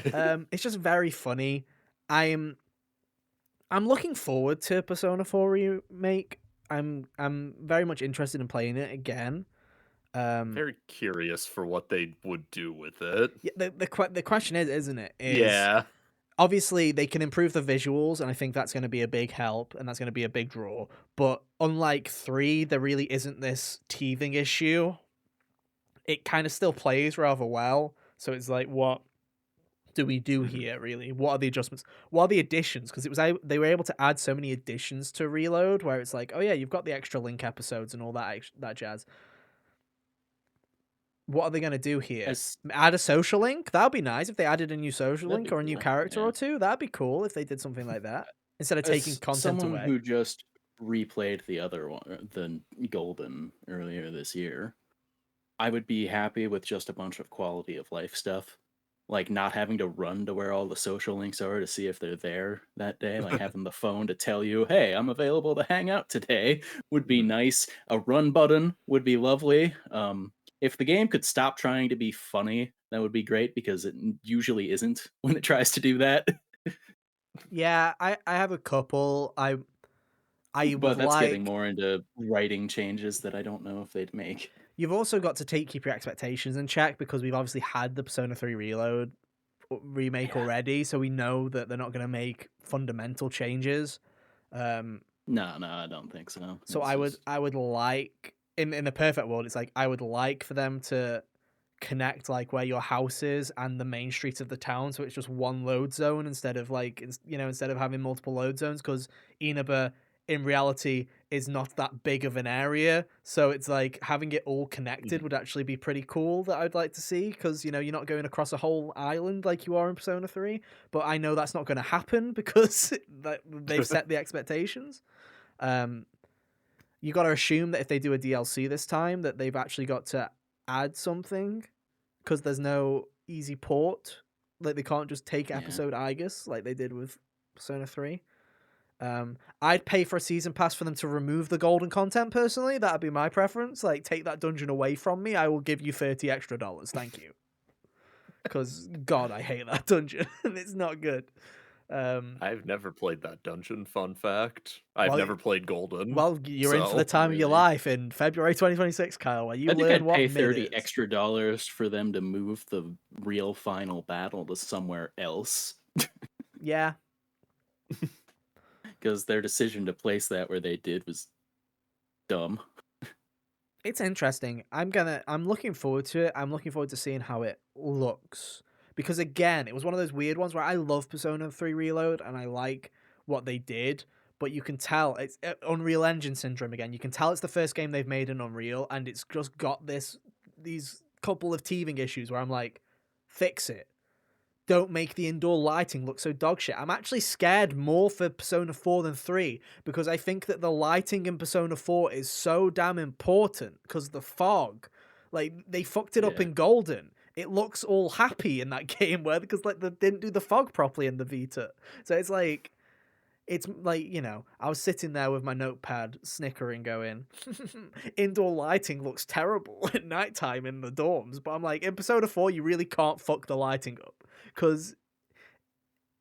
Yeah. It's just very funny. I'm looking forward to Persona 4 Remake. I'm very much interested in playing it again. very curious for what they would do with it. Yeah, the question is, isn't it? Yeah. Obviously, they can improve the visuals, and I think that's going to be a big help, and that's going to be a big draw. But unlike 3, there really isn't this teething issue. It kind of still plays rather well. So it's like, what do we do here, really? What are the adjustments? What are the additions? Because they were able to add so many additions to Reload, where it's like, oh yeah, you've got the extra Link episodes and all that jazz. What are they going to do here? Add a social link? That would be nice if they added a new social That'd link be or a new cool, character yeah. or two. That'd be cool if they did something like that. Instead of taking As content someone away. who just replayed the other one, the Golden, earlier this year, I would be happy with just a bunch of quality of life stuff. Like not having to run to where all the social links are to see if they're there that day. Like having the phone to tell you, hey, I'm available to hang out today would be nice. A run button would be lovely. If the game could stop trying to be funny, that would be great because it usually isn't when it tries to do that. Yeah, I have a couple. I But would that's getting like. more into writing changes that I don't know if they'd make. You've also got to keep your expectations in check because we've obviously had the Persona 3 Reload remake already, so we know that they're not going to make fundamental changes. No, I don't think so. So I would like in the perfect world, it's like I would like for them to connect like where your house is and the main street of the town, so it's just one load zone instead of instead of having multiple load zones, because Inaba in reality is not that big of an area, so it's like having it all connected would actually be pretty cool. That I'd like to see, because you're not going across a whole island like you are in Persona 3, but I know that's not going to happen because they've set the expectations. You got to assume that if they do a DLC this time, that they've actually got to add something, because there's no easy port. Like they can't just take episode Igus like they did with Persona 3. I'd pay for a season pass for them to remove the golden content personally. That'd be my preference. Like, take that dungeon away from me. I will give you $30 extra. Thank you. Because God, I hate that dungeon. It's not good. I've never played that dungeon, fun fact. I've never played Golden. Well, you're in for the time of your life in February 2026, Kyle, where you I think learn I'd what pay mid $30 is. extra for them to move the real final battle to somewhere else. Yeah. Because their decision to place that where they did was dumb. It's interesting. I'm looking forward to it. I'm looking forward to seeing how it looks. Because again, it was one of those weird ones where I love Persona 3 Reload and I like what they did, but you can tell it's Unreal Engine syndrome again. You can tell it's the first game they've made in Unreal and it's just got these couple of teething issues where I'm like, fix it. Don't make the indoor lighting look so dog shit. I'm actually scared more for Persona 4 than 3 because I think that the lighting in Persona 4 is so damn important because the fog. Like, they fucked it up Yeah. in Golden. It looks all happy in that game where because like they didn't do the fog properly in the Vita. So it's like I was sitting there with my notepad snickering going, indoor lighting looks terrible at nighttime in the dorms. But I'm like, in Persona 4, you really can't fuck the lighting up because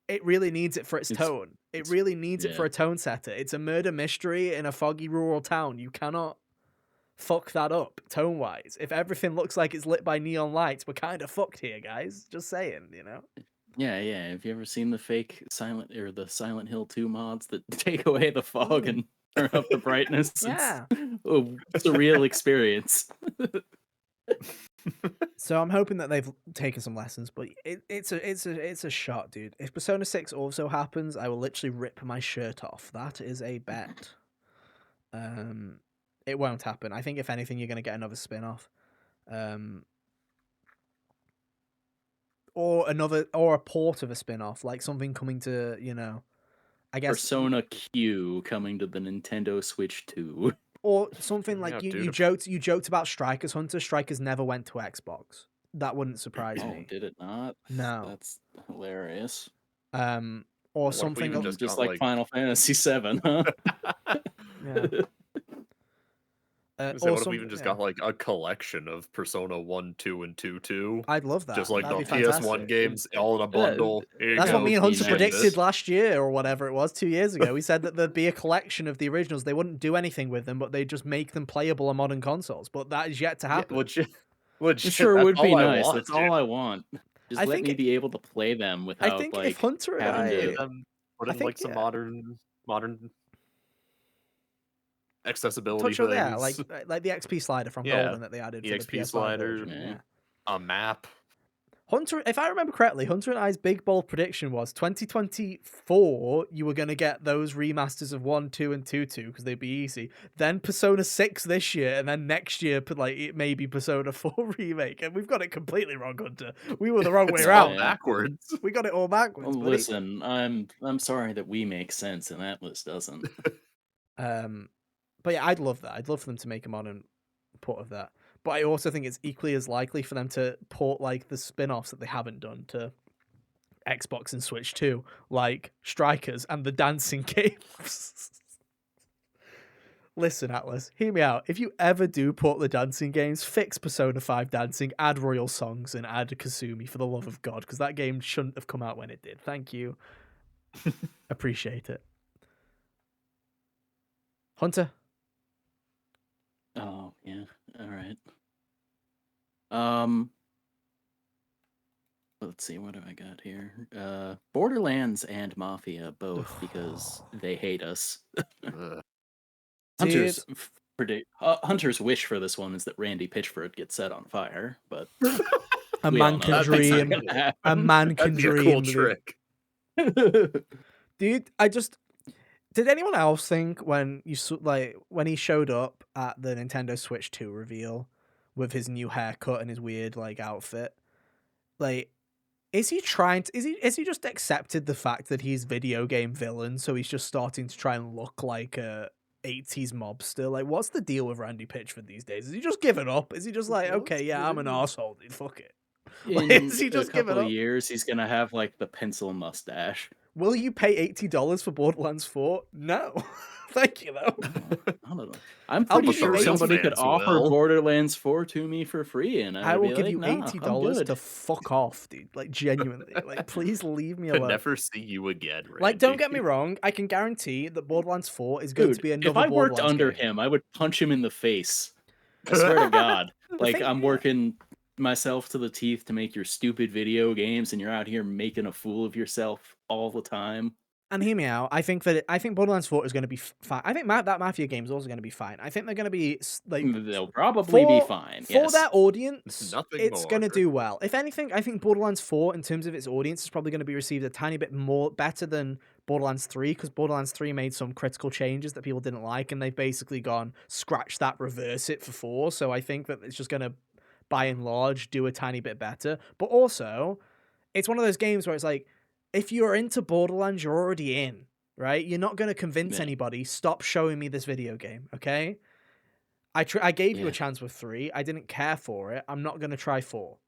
it really needs it for its It's tone. It it's really needs it yeah. for a tone setter. It's a murder mystery in a foggy rural town. You cannot fuck that up tone wise. If everything looks like it's lit by neon lights, we're kind of fucked here, guys. Just saying, you know? Yeah, yeah. Have you ever seen the fake the Silent Hill 2 mods that take away the fog Mm. and turn up the brightness? Yeah. It's a real experience. So I'm hoping that they've taken some lessons, but it's a shot, dude. If Persona 6 also happens, I will literally rip my shirt off. That is a bet. It won't happen. I think if anything, you're gonna get another spin-off. Or a port of a spin-off, like something coming to, I guess, Persona Q coming to the Nintendo Switch 2. or something like Yeah, you dude. joked about Strikers Hunter. Strikers never went to Xbox. That wouldn't surprise Oh, me. did it not? No. That's hilarious. Or What if we something. even just Just got like like Final Fantasy 7, huh? Yeah. say, Or what if we some. even just Yeah. got like a collection of Persona 1, 2, and 2? I'd love that. Just like That'd the be PS1 fantastic. games all in a bundle. Here you That's what go. me and would be Hunter Ship nice. predicted this. last year or whatever it was, 2 years ago. We said that there'd be a collection of the originals. They wouldn't do anything with them, but they'd just make them playable on modern consoles. But that is yet to Yeah, happen. legit. It Legit. sure That's would be all I nice. want, That's dude. all I want. Just I let think me be able to play them I without think if like Hunter and having Put to. them put I in like think some yeah, modern accessibility touch on yeah, things. like the XP slider from Yeah. Golden that they added for the EXP PS5 slider, version. Yeah. Yeah. a map. Hunter, if I remember correctly, Hunter and I's big bold prediction was 2024. You were going to get those remasters of 1, 2, and 2 because they'd be easy. Then Persona 6 this year, and then next year, like it may be Persona 4 remake. And we've got it completely wrong, Hunter. We were the wrong way It's Yeah, all around. yeah. backwards. We got it all backwards, Well, buddy. listen, I'm sorry that we make sense and that list doesn't. But yeah, I'd love that. I'd love for them to make a modern port of that. But I also think it's equally as likely for them to port like the spin-offs that they haven't done to Xbox and Switch too, like Strikers and the dancing games. Listen, Atlas, hear me out. If you ever do port the dancing games, fix Persona 5 dancing, add Royal Songs, and add Kasumi for the love of God, because that game shouldn't have come out when it did. Thank you. Appreciate it. Hunter? Oh, yeah. All right. Let's see, what do I got here? Borderlands and Mafia both because they hate us. Ugh. Hunter's Hunter's wish for this one is that Randy Pitchford gets set on fire, but A we all man know can that's not dream. gonna happen. A man can That'd be a dream. cool dude. trick. Dude, did anyone else think when when he showed up at the Nintendo Switch 2 reveal with his new haircut and his weird like outfit, like is he trying to is he just accepted the fact that he's video game villain, so he's just starting to try and look like a 80s mobster? Like, what's the deal with Randy Pitchford these days? Is he just giving up? Is he just like, okay, yeah, I'm an arsehole, dude, fuck it? Like, In is he a just giving couple of up? years, he's gonna have like the pencil mustache. Will you pay $80 for Borderlands 4? No. Thank you, though. I don't know. I'm I'll pretty give you sure 80 somebody could fans offer will. Borderlands 4 to me for free, and I I'd will be give like, you nah, I'm $80 to good. fuck off, dude. Like, genuinely. Like, please leave me Could alone. never see you again, Randy. Like, don't get me wrong. I can guarantee that Borderlands 4 is going to Dude, be if another I worked Borderlands under game. him, I would punch him in the face. I swear to God. Like, thing- I'm yeah. working myself to the teeth to make your stupid video games, and you're out here making a fool of yourself all the time. And hear me out. I think Borderlands 4 is going to be fine. I think that Mafia game is also going to be fine. I think they're going to be like They'll probably be for fine. for Yes. their audience. Nothing It's going more. to do well. If anything, I think Borderlands 4, in terms of its audience, is probably going to be received a tiny bit more better than Borderlands 3, because Borderlands 3 made some critical changes that people didn't like, and they've basically gone scratch that, reverse it for 4. So I think that it's just going to, by and large, do a tiny bit better. But also, it's one of those games where it's like, if you're into Borderlands, you're already in, right? You're not going to convince Yeah. anybody, stop showing me this video game, okay? I gave you a Yeah. chance with 3. I didn't care for it. I'm not going to try 4.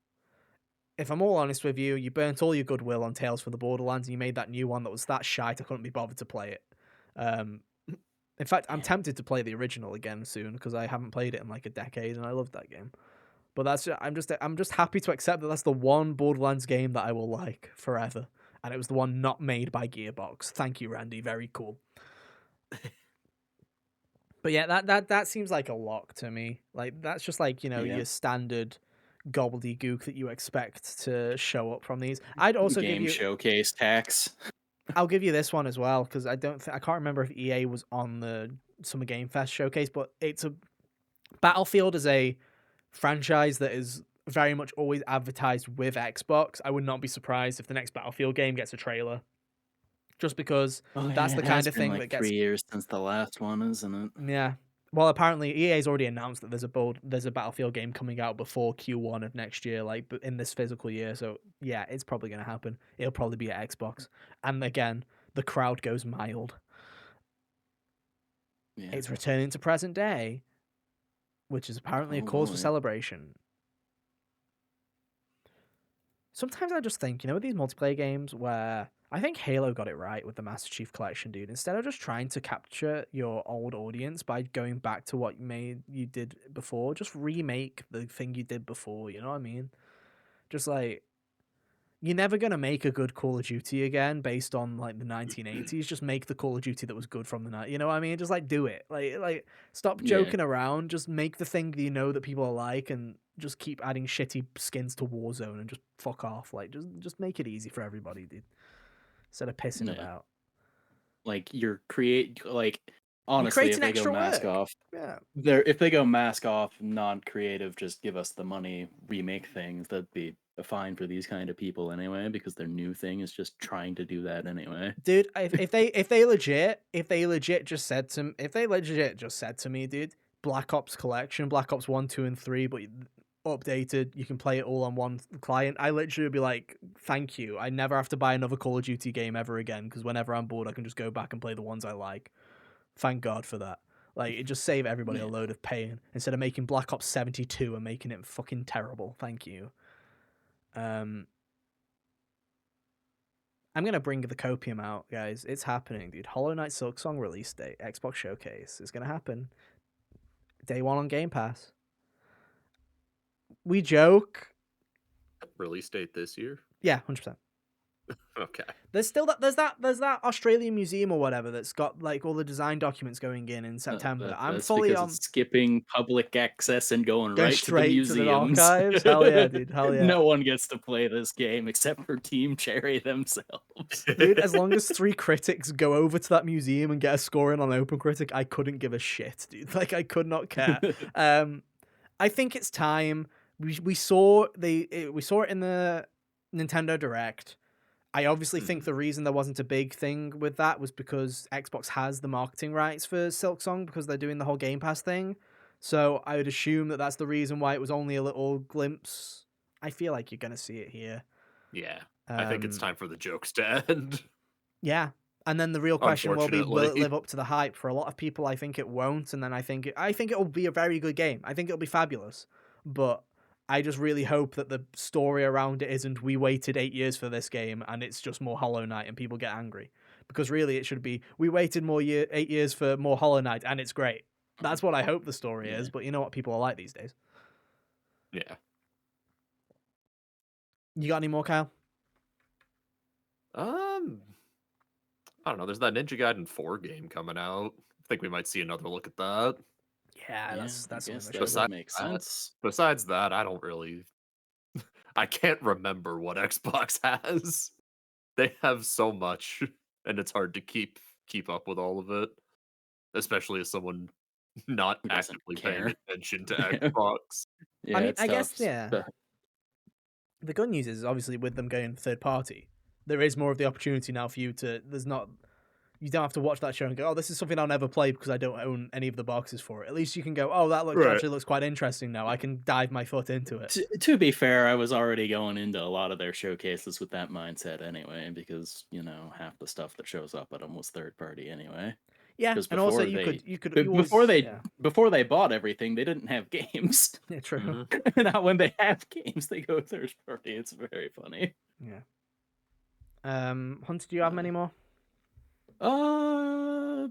If I'm all honest with you, you burnt all your goodwill on Tales from the Borderlands, and you made that new one that was that shite I couldn't be bothered to play it. Um, in fact, I'm Yeah. tempted to play the original again soon, because I haven't played it in like a decade, and I loved that game. But I'm just happy to accept that that's the one Borderlands game that I will like forever, and it was the one not made by Gearbox. Thank you, Randy. Very cool. But yeah, that seems like a lock to me. Like that's just like, Yeah. your standard gobbledygook that you expect to show up from these. I'd also give Game you showcase tax. I'll give you this one as well, because I can't remember if EA was on the Summer Game Fest showcase, but it's a Battlefield is a franchise that is very much always advertised with Xbox. I would not be surprised if the next Battlefield game gets a trailer, just because Oh, that's yeah, the it kind has of been thing like that gets 3 years since the last one, isn't it? yeah. Well, apparently EA's already announced that there's a Battlefield game coming out before Q1 of next year, like in this physical year. So yeah, it's probably gonna happen. It'll probably be at Xbox, and again, the crowd goes mild. Yeah. It's returning to present day, which is apparently a Oh, cause for boy. celebration. Sometimes I just think, with these multiplayer games where I think Halo got it right with the Master Chief Collection, dude. Instead of just trying to capture your old audience by going back to what you did before, just remake the thing you did before. You know what I mean? Just like you're never gonna make a good Call of Duty again based on like the 1980s. Just make the Call of Duty that was good from the night. You know what I mean? Just like do it. Like stop Yeah. joking around. Just make the thing that you know that people are like, and just keep adding shitty skins to Warzone and just fuck off. Like just make it easy for everybody, dude. Instead of pissing Yeah. about. Like You're honestly, if creating they go extra mask work. off, Yeah. if they go mask off, non-creative, just give us the money, remake things, that'd be fine for these kind of people anyway, because their new thing is just trying to do that anyway. Dude, if they legit just said to me, dude, Black Ops collection, Black Ops 1, 2, and 3, but updated, you can play it all on one client, I literally would be like, thank you. I never have to buy another Call of Duty game ever again, because whenever I'm bored, I can just go back and play the ones I like. Thank God for that. Like, it just saved everybody a Yeah. load of pain instead of making Black Ops 72 and making it fucking terrible. Thank you. I'm gonna bring the copium out, guys. It's happening, dude. Hollow Knight Silksong release date, Xbox Showcase. It's gonna happen. Day one on Game Pass. We joke. Release date this year? Yeah, 100%. Okay. There's that Australian museum or whatever that's got like all the design documents going in September. I'm That's fully because on it's skipping public access and going going right to the straight to the museums. archives. Hell yeah, dude. Hell yeah. No one gets to play this game except for Team Cherry themselves. Dude, as long as 3 critics go over to that museum and get a score in on OpenCritic, I couldn't give a shit, dude. Like I could not care. I think it's time. We saw it in the Nintendo Direct. I obviously think the reason there wasn't a big thing with that was because Xbox has the marketing rights for Silksong because they're doing the whole Game Pass thing. So I would assume that that's the reason why it was only a little glimpse. I feel like you're gonna see it here. Yeah. I think it's Um, time for the jokes to end. Yeah. And then the real question will be, will it Unfortunately. live up to the hype? For a lot of people, I think it won't. And then I think it'll be a very good game. I think it'll be fabulous. But I just really hope that the story around it isn't we waited 8 years for this game and it's just more Hollow Knight and people get angry. Because really it should be we waited 8 years for more Hollow Knight and it's great. That's what I hope the story Yeah. is. But you know what people are like these days. Yeah. You got any more, Kyle? I don't know. There's that Ninja Gaiden 4 game coming out. I think we might see another look at that. Yeah, Yeah, that's I something guess that that should would Besides make that, sense. besides that, I don't really. I can't remember what Xbox has. They have so much. and it's hard to keep up with all of it, especially as someone not Who doesn't actively paying care? attention to Yeah, Xbox. I yeah, mean, it's I guess, tough. yeah. The good news is obviously with them going third party, there is more of the opportunity now for you to. There's not. You don't have to watch that show and go, "Oh, this is something I'll never play because I don't own any of the boxes for it." At least you can go, "Oh, that looks Right. actually looks quite interesting now. I can dive my foot into it." To be fair, I was already going into a lot of their showcases with that mindset anyway, because half the stuff that shows up at them was third party anyway. Yeah, Because and also you before always, they yeah, before they bought everything, they didn't have games. yeah, true, Mhm. Now when they have games, they go third party. It's very funny. yeah. Hunter, do you have many more? Uh,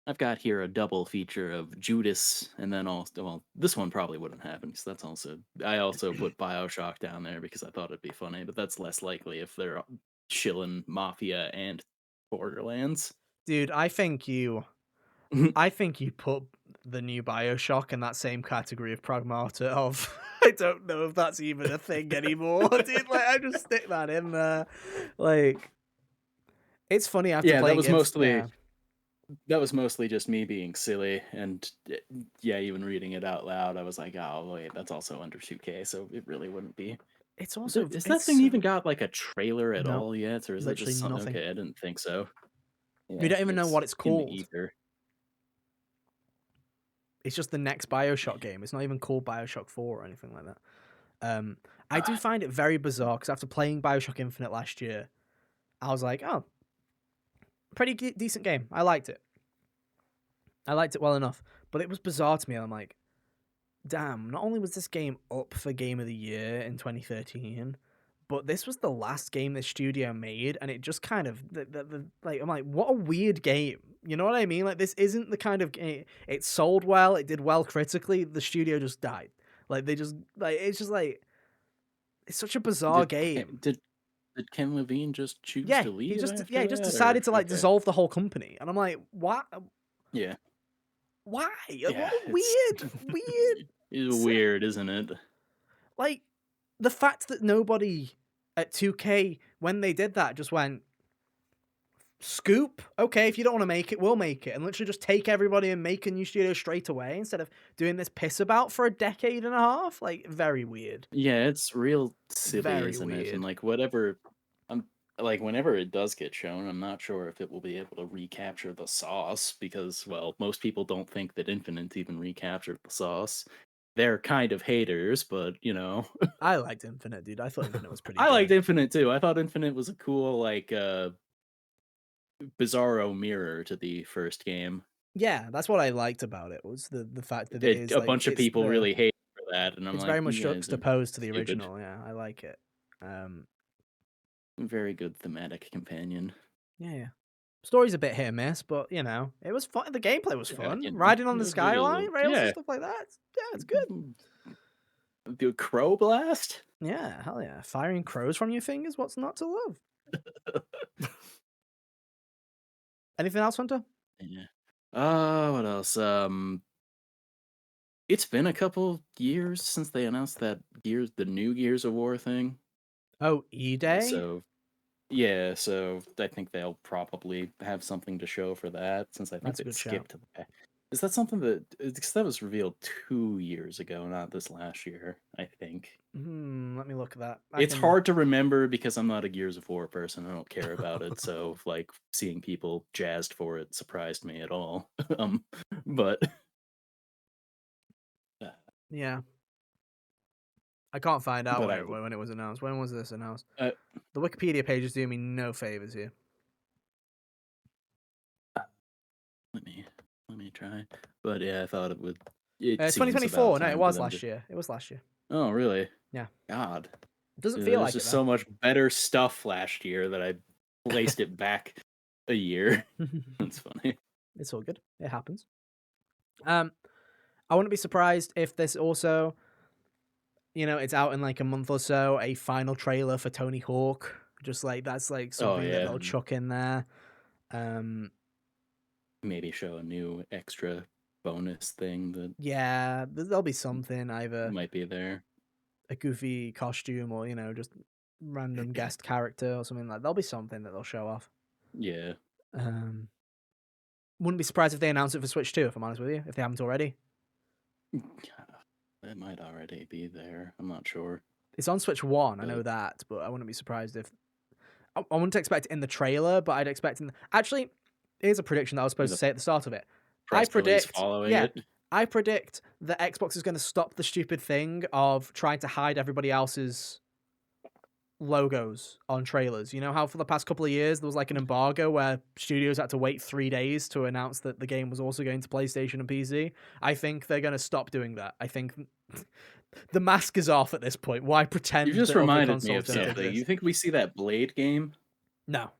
I've got here a double feature of Judas, and then also, well, this one probably wouldn't happen because that's also I also put Bioshock down there because I thought it'd be funny, but that's less likely if they're chilling Mafia and Borderlands. Dude, I think you put the new BioShock in that same category of Pragmata of I don't know if that's even a thing anymore, dude. Like I just stick that in there. Like it's funny after Yeah, playing it. Yeah, that was mostly just me being silly, and yeah, even reading it out loud, I was like, oh wait, that's also under 2K, so it really wouldn't be. it's also Is that it's thing so even got like a trailer at no, all yet, or is it literally just something? nothing. Okay, I didn't think so. We Yeah, don't even know it's what it's in the called. ether. It's just the next BioShock game. It's not even called BioShock 4 or anything like that. Um, I do Ah, find it very bizarre because after playing BioShock Infinite last year, I was like, oh, pretty decent game. I liked it. I liked it well enough, but it was bizarre to me. I'm like, damn, not only was this game up for Game of the Year in 2013, but this was the last game this studio made, and it just kind of like I'm like, what a weird game. You know what I mean? Like this isn't the kind of game. It sold well, it did well critically. The studio just died. Like they just like it's just like it's such a bizarre did game. did Ken Levine just choose Yeah, to leave he after just that, or decided to like okay? dissolve the whole company, and I'm like, what? Yeah, Why? yeah, What a it's weird. it's weird, isn't it? Like the fact that nobody at 2K when they did that just went scoop. Okay, if you don't want to make it, we'll make it, and literally just take everybody and make a new studio straight away instead of doing this piss about for a decade and a half. Like very weird. Yeah, it's real silly, Very isn't it? And weird. like whatever, I'm like whenever it does get shown, I'm not sure if it will be able to recapture the sauce because, well, most people don't think that Infinite even recaptured the sauce. They're kind of haters, but I liked Infinite, dude. I thought Infinite was pretty I liked good. Infinite too. I thought Infinite was a cool like bizarro mirror to the first game. Yeah, that's what I liked about it was the fact that it It, is a like bunch of people really hate for that, and I'm it's like, very much you guys are juxtaposed to the stupid. original. Yeah, I like it. Um, Very good thematic companion. yeah, yeah. Story's a bit hit and miss, but you know, it was fun. The gameplay was Yeah, fun. Riding on the it is skyline rails and yeah. stuff like that. Yeah, it's good. The crow blast? Yeah, hell yeah. Firing crows from your fingers, what's not to love? Anything else, Hunter? Yeah. What else? It's been a couple years since they announced the new Gears of War thing. Oh, E-Day? So yeah, so I think they'll probably have something to show for that since I think That's a it good shout. skipped that. Is that something because that was revealed 2 years ago, not this last year, I think. Let me look at that. I It's can. hard to remember because I'm not a Gears of War person. I don't care about it. So like seeing people jazzed for it surprised me at all. um, but Yeah. I can't find out but I when it was announced. When was this announced? uh, The Wikipedia page is doing me no favors here. let me try. But yeah, I thought it would. It seems about 2024. No, it time for was them to. last year. It was last year. Oh really? Yeah. God, It doesn't feel there's like it just though. so much better stuff last year that I placed it back a year. That's funny. It's all good. It happens. I wouldn't be surprised if this also, it's out in like a month or so, a final trailer for Tony Hawk. Just like that's like Oh something that yeah, they'll chuck in there. Um, maybe show a new extra bonus thing that yeah, there'll be something, either might be there. a goofy costume or, just random guest character or something like that. There'll be something that they'll show off. Yeah. Um, wouldn't be surprised if they announce it for Switch 2, if I'm honest with you, if they haven't already. It might already be there. I'm not sure. It's on Switch 1, I know But that, but I wouldn't be surprised if... I wouldn't expect it in the trailer, but I'd expect in... Actually, here's a prediction that I was supposed to the say at the start of it. I press release predict... following Yeah, it. I predict that Xbox is going to stop the stupid thing of trying to hide everybody else's logos on trailers. You know how for the past couple of years there was like an embargo where studios had to wait 3 days to announce that the game was also going to PlayStation and PC? I think they're going to stop doing that. I think the mask is off at this point. Why You pretend just that other reminded me consoles of don't something. You exist? think we see that Blade game? No.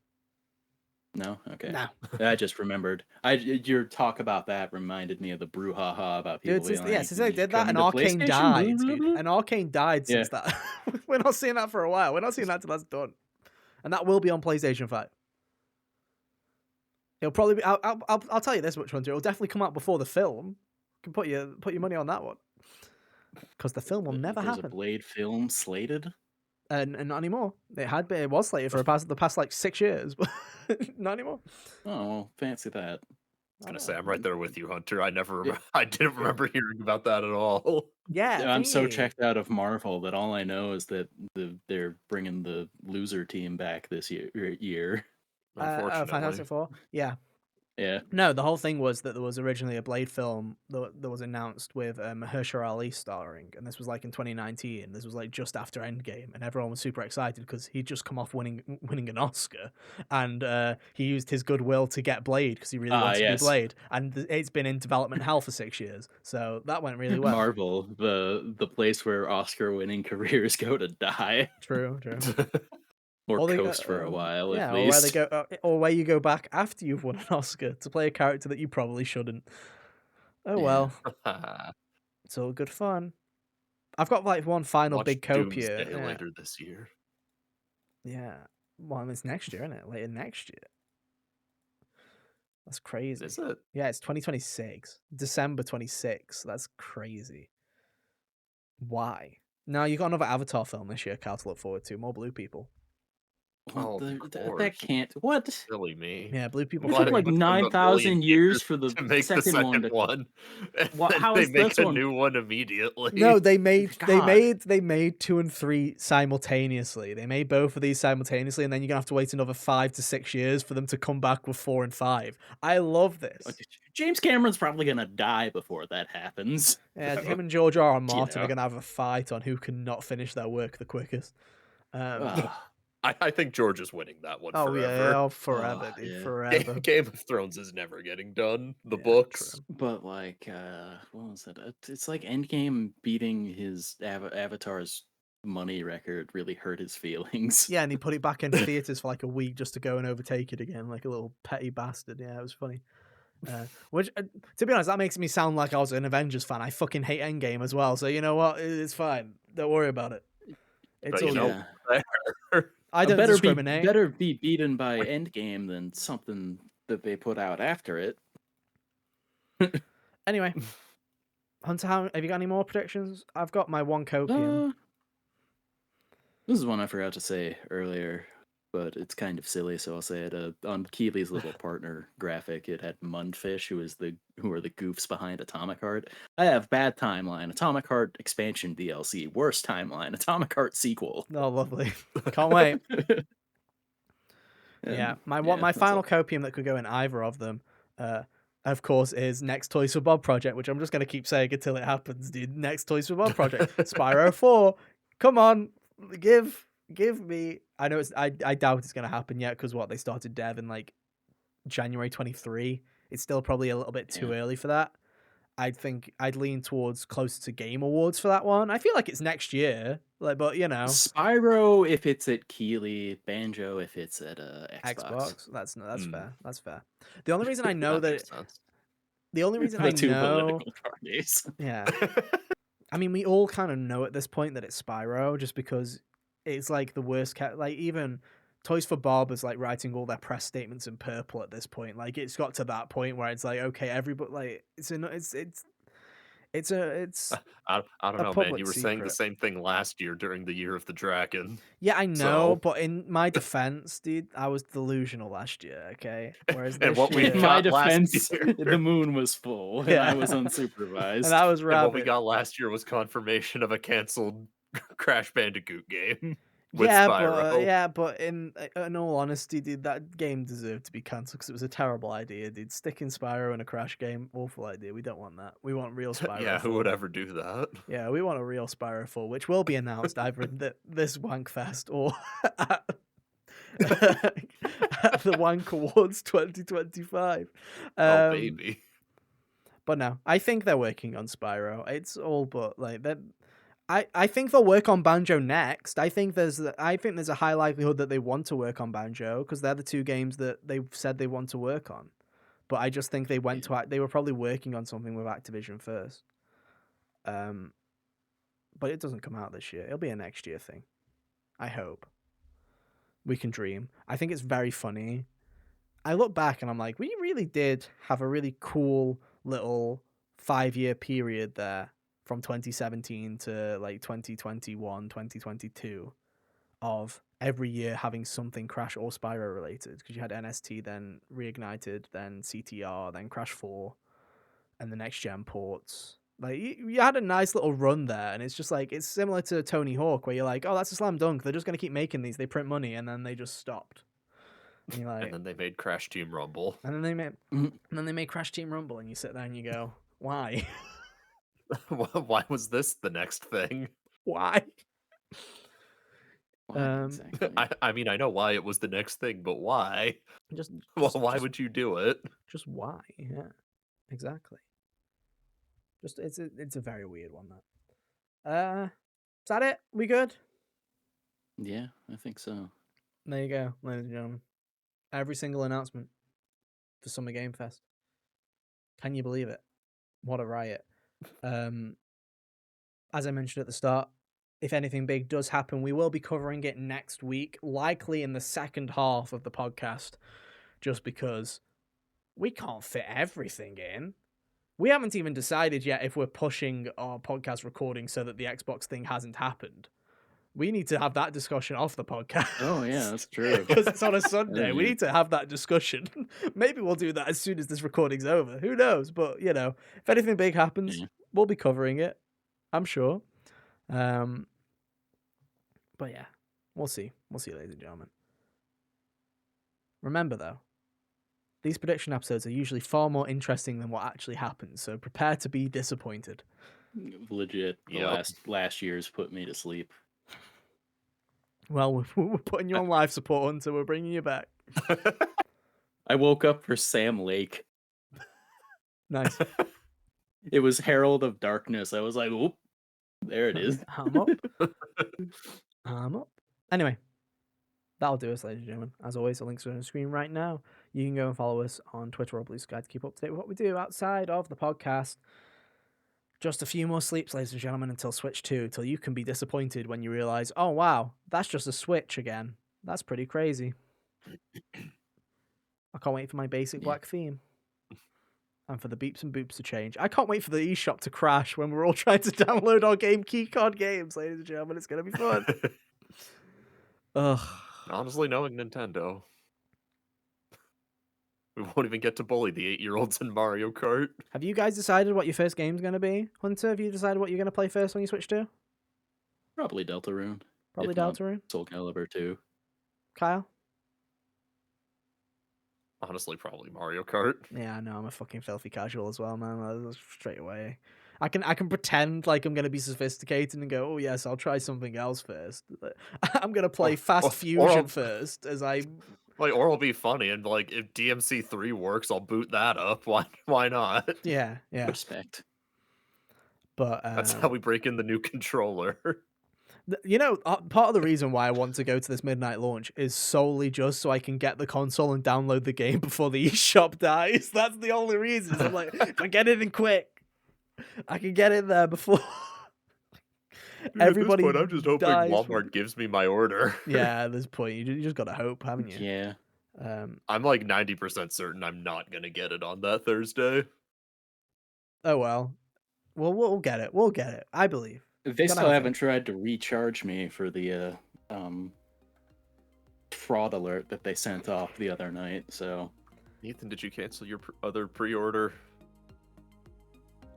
No? Okay. No. I just remembered. Your talk about that reminded me of the brouhaha about Dude, people being since like, they did that, coming and to Arcane PlayStation? Blah, died, blah, dude. blah. And Arcane died Yeah. since that. We're not seeing that for a while. We're not seeing that till that's done. And that will be on PlayStation 5. It'll probably be... I'll tell you this much, Hunter. It'll definitely come out before the film. You can put your money on that one. Because the film will never There's happen. a Blade film slated? And not anymore. It was slated for the past like 6 years, but not anymore. Oh, well, fancy that. I was gonna say, I'm right there with you, Hunter. I never, Yeah. I didn't remember hearing about that at all. Yeah, I'm so thingy. checked out of Marvel that all I know is that they're bringing the loser team back this year. Unfortunately, Fantastic Four. Yeah. Yeah. No, the whole thing was that there was originally a Blade film that was announced with Mahershala Ali starring, and this was like in 2019. This was like just after Endgame, and everyone was super excited because he'd just come off winning an Oscar, and he used his goodwill to get Blade because he really wanted to be Yes. Blade, and it's been in development hell for 6 years, so that went really well. Marvel, the place where Oscar-winning careers go to die. True. Or Or they coast for a while, yeah, at or where they least. go, or where you go back after you've won an Oscar to play a character that you probably shouldn't. Oh Yeah. well, it's all good fun. I've got like one final Watch big copia. Doomsday later this year. Yeah. Well, it's next year, isn't it? Later next year. That's crazy. Is it? Yeah, it's 2026. December 26th. That's crazy. Why? No, you got another Avatar film this year, Cal, to look forward to. More blue people. Oh, That can't. What? Silly me. Yeah, blue people. It took like Took them a 9,000 million years for the to make the second one. second one. And Well, then how they is make this a one- new one immediately. No, they made God. 2 and 3 simultaneously. They made both of these simultaneously, and then you're gonna have to wait another 5 to 6 years for them to come back with 4 and 5. I love this. James Cameron's probably gonna die before that happens. Yeah, him and George R. R. Martin know. are gonna have a fight on who can not finish their work the quickest. I think George is winning that one Oh forever. yeah, forever, Oh, dude, yeah. forever. Game of Thrones is never getting done. The Yeah, books. true. But like, what was it? It's like Endgame beating his Avatar's money record really hurt his feelings. Yeah, and he put it back in theaters for like a week just to go and overtake it again, like a little petty bastard. Yeah, it was funny. Which, to be honest, that makes me sound like I was an Avengers fan. I fucking hate Endgame as well. So you know what? It's fine. Don't worry about it. It's But you all know, good. I don't better discriminate. better be beaten by Endgame than something that they put out after it. Anyway, Hunter, have you got any more predictions? I've got my one copium. This is one I forgot to say earlier, but it's kind of silly, so I'll say it. On Keeley's little partner graphic, it had Mundfish, who are the goofs behind Atomic Heart. I have bad timeline, Atomic Heart expansion DLC, worst timeline, Atomic Heart sequel. Oh, lovely! Can't wait. And, Yeah, my final copium that could go in either of them, of course, is next Toys for Bob project, which I'm just gonna keep saying until it happens, dude. Next Toys for Bob project, Spyro 4. Come on, give me. I know I doubt it's gonna happen yet because they started dev in like January 23. It's still probably a little bit too early for that. I think I'd lean towards closer to Game Awards for that one. I feel like it's next year, but you know, Spyro if it's at Keeley, Banjo if it's at Xbox. That's fair. That's fair. The only reason I know that makes that sense. the only reason The I two know, political parties. yeah, I mean, we all kind of know at this point that it's Spyro, just because it's like the worst like even Toys for Bob is like writing all their press statements in purple it's got to that point where it's like, okay, everybody, like it's It's I don't a know, man. You public were saying the secret. same thing last year during the Year of the Dragon. Yeah, I know, So, but in my defense, dude, I was delusional last year, okay? Whereas and this what we In year, my got last defense, year, the moon was full and I yeah, was and unsupervised. I was and what we rabid. got last year was confirmation of a canceled Crash Bandicoot game with Spyro. Yeah, but in all honesty, dude, that game deserved to be cancelled because it was a terrible idea, dude. Sticking Spyro in a Crash game, awful idea. We don't want that. We want real Yeah, Spyro who would 4. ever do that? Yeah, we want a real Spyro 4, which will be announced either in this Wankfest or at, at the Wank Awards 2025. Oh, Um, baby. but no, I think they're working on Spyro. It's all but like that. I think they'll work on Banjo next. I think there's a high likelihood that they want to work on Banjo because they're the two games that they've said they want to work on. But I just think Yeah. they were probably working on something with Activision first. Um, but it doesn't come out this year. It'll be a next year thing. I hope. We can dream. I think it's very funny. I look back and I'm like, we really did have a really cool little 5-year period there from 2017 to like 2021, 2022 of every year having something Crash or Spyro related because you had NST, then Reignited, then CTR, then Crash 4, and the next gen ports. Like you had a nice little run there, and it's just like it's similar to Tony Hawk, where you're like, oh, that's a slam dunk. They're just gonna keep making these. They print money, and then they just stopped. And you're And like, then they made Crash Team Rumble. and then they made, Mhm. and then they made Crash Team Rumble, and you sit there and you go, why, Why was this the next thing? why? Why exactly? I mean, I know why it was the next thing, but why? Just, Well, just, why just, would you do it? just why? Yeah, exactly. Just it's a very weird one that. Is that it? We good? Yeah, I think so. There you go, ladies and gentlemen. Every single announcement for Summer Game Fest. Can you believe it? What a riot. As I mentioned at the start, if anything big does happen, we will be covering it next week, likely in the second half of the podcast, just because we can't fit everything in. We haven't even decided yet if we're pushing our podcast recording so that the Xbox thing hasn't happened. We need to have that discussion off the podcast. Oh yeah, that's true. Because it's on a I Sunday. didn't We even- need to have that discussion. Maybe we'll do that as soon as this recording's over. Who knows? But, if anything big happens, Yeah. we'll be covering it. I'm sure. But yeah, we'll see. We'll see, ladies and gentlemen. Remember, though, these prediction episodes are usually far more interesting than what actually happens, so prepare to be disappointed. Legit, the Yep. last year's put me to sleep. Well, we're putting you on life support until we're bringing you back. I woke up for Sam Lake. Nice. It was Herald of Darkness. I was like, "Oop, there it is." I'm up. I'm up. Anyway, that'll do us, ladies and gentlemen. As always, the links are on the screen right now. You can go and follow us on Twitter or Blue Sky to keep up to date with what we do outside of the podcast. Just a few more sleeps, ladies and gentlemen, until Switch 2, till you can be disappointed when you realize, oh wow, that's just a Switch again. That's pretty crazy. I can't wait for my basic black theme. And for the beeps and boops to change. I can't wait for the eShop to crash when we're all trying to download our game keycard games, ladies and gentlemen. It's going to be fun. Ugh. Honestly, knowing Nintendo, we won't even get to bully the 8-year-olds in Mario Kart. Have you guys decided what your first game's going to be? Hunter, have you decided what you're going to play first when you switch to? Probably Deltarune. Probably if not Deltarune. Soul Calibur 2. Kyle? Honestly, probably Mario Kart. Yeah, I know. I'm a fucking filthy casual as well, man. Straight away. I can pretend like I'm going to be sophisticated and go, oh, yes, I'll try something else first. I'm going to play Fast Fusion first as I... Like, or it'll be funny, and like if DMC 3 works, I'll boot that up. Why not? Yeah. Respect. But That's how we break in the new controller. part of the reason why I want to go to this midnight launch is solely just so I can get the console and download the game before the eShop dies. That's the only reason. I'm like, if I get it in quick, I can get it there before everybody. At this point, I'm just hoping dies Walmart gives me my order. Yeah, at this point, you just gotta hope, haven't you? Yeah. I'm like 90% certain I'm not gonna get it on that Thursday. Oh well. Well, we'll get it. We'll get it. I believe. They Gotta still have haven't faith. tried to recharge me for the fraud alert that they sent off the other night, so Ethan, did you cancel your other pre-order?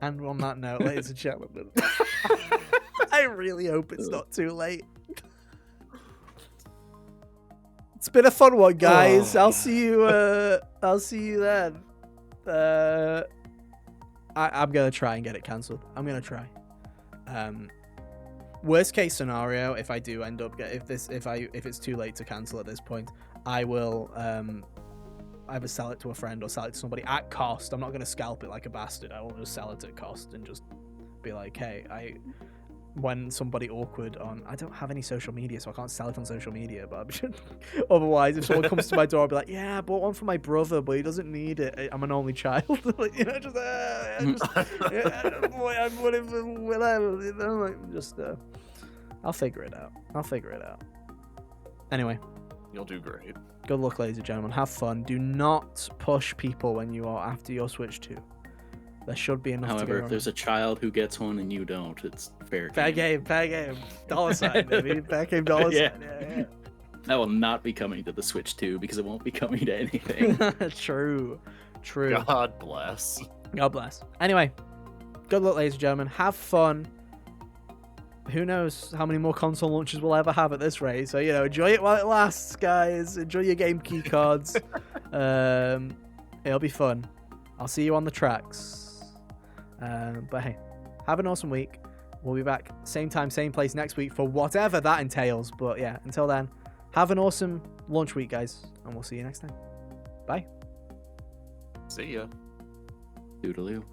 And on that note, ladies and gentlemen, I really hope it's not too late. It's been a fun one, guys. I'll see you. I'll see you then. I'm gonna try and get it cancelled. I'm gonna try. Worst case scenario, if I do end up if it's too late to cancel at this point, I will either sell it to a friend or sell it to somebody at cost. I'm not gonna scalp it like a bastard. I will just sell it at cost and just be like, hey, when somebody awkward on, I don't have any social media, so I can't sell it on social media, but otherwise if someone comes to my door, I'll be like, yeah, I bought one for my brother, but he doesn't need it. I'm an only child. Like, you know, whatever, you know, like, just I'll figure it out. Anyway, You'll do great. good luck, ladies and gentlemen. Have fun. Do not push people when you are after your Switch 2. There should be enough to however, go if there's a child who gets one and you don't, it's fair game. fair game. Dollar sign, baby. Fair game, dollar Yeah. sign. Yeah. That will not be coming to the Switch 2 because it won't be coming to anything. True. God bless. God bless. Anyway, good luck, ladies and gentlemen. Have fun. Who knows how many more console launches we'll ever have at this rate? So, you know, enjoy it while it lasts, guys. Enjoy your game key cards. It'll be fun. I'll see you on the tracks. But hey, have an awesome week. We'll be back same time, same place next week for whatever that entails. But yeah, until then, have an awesome launch week, guys. And we'll see you next time. Bye. See ya. Doodaloo.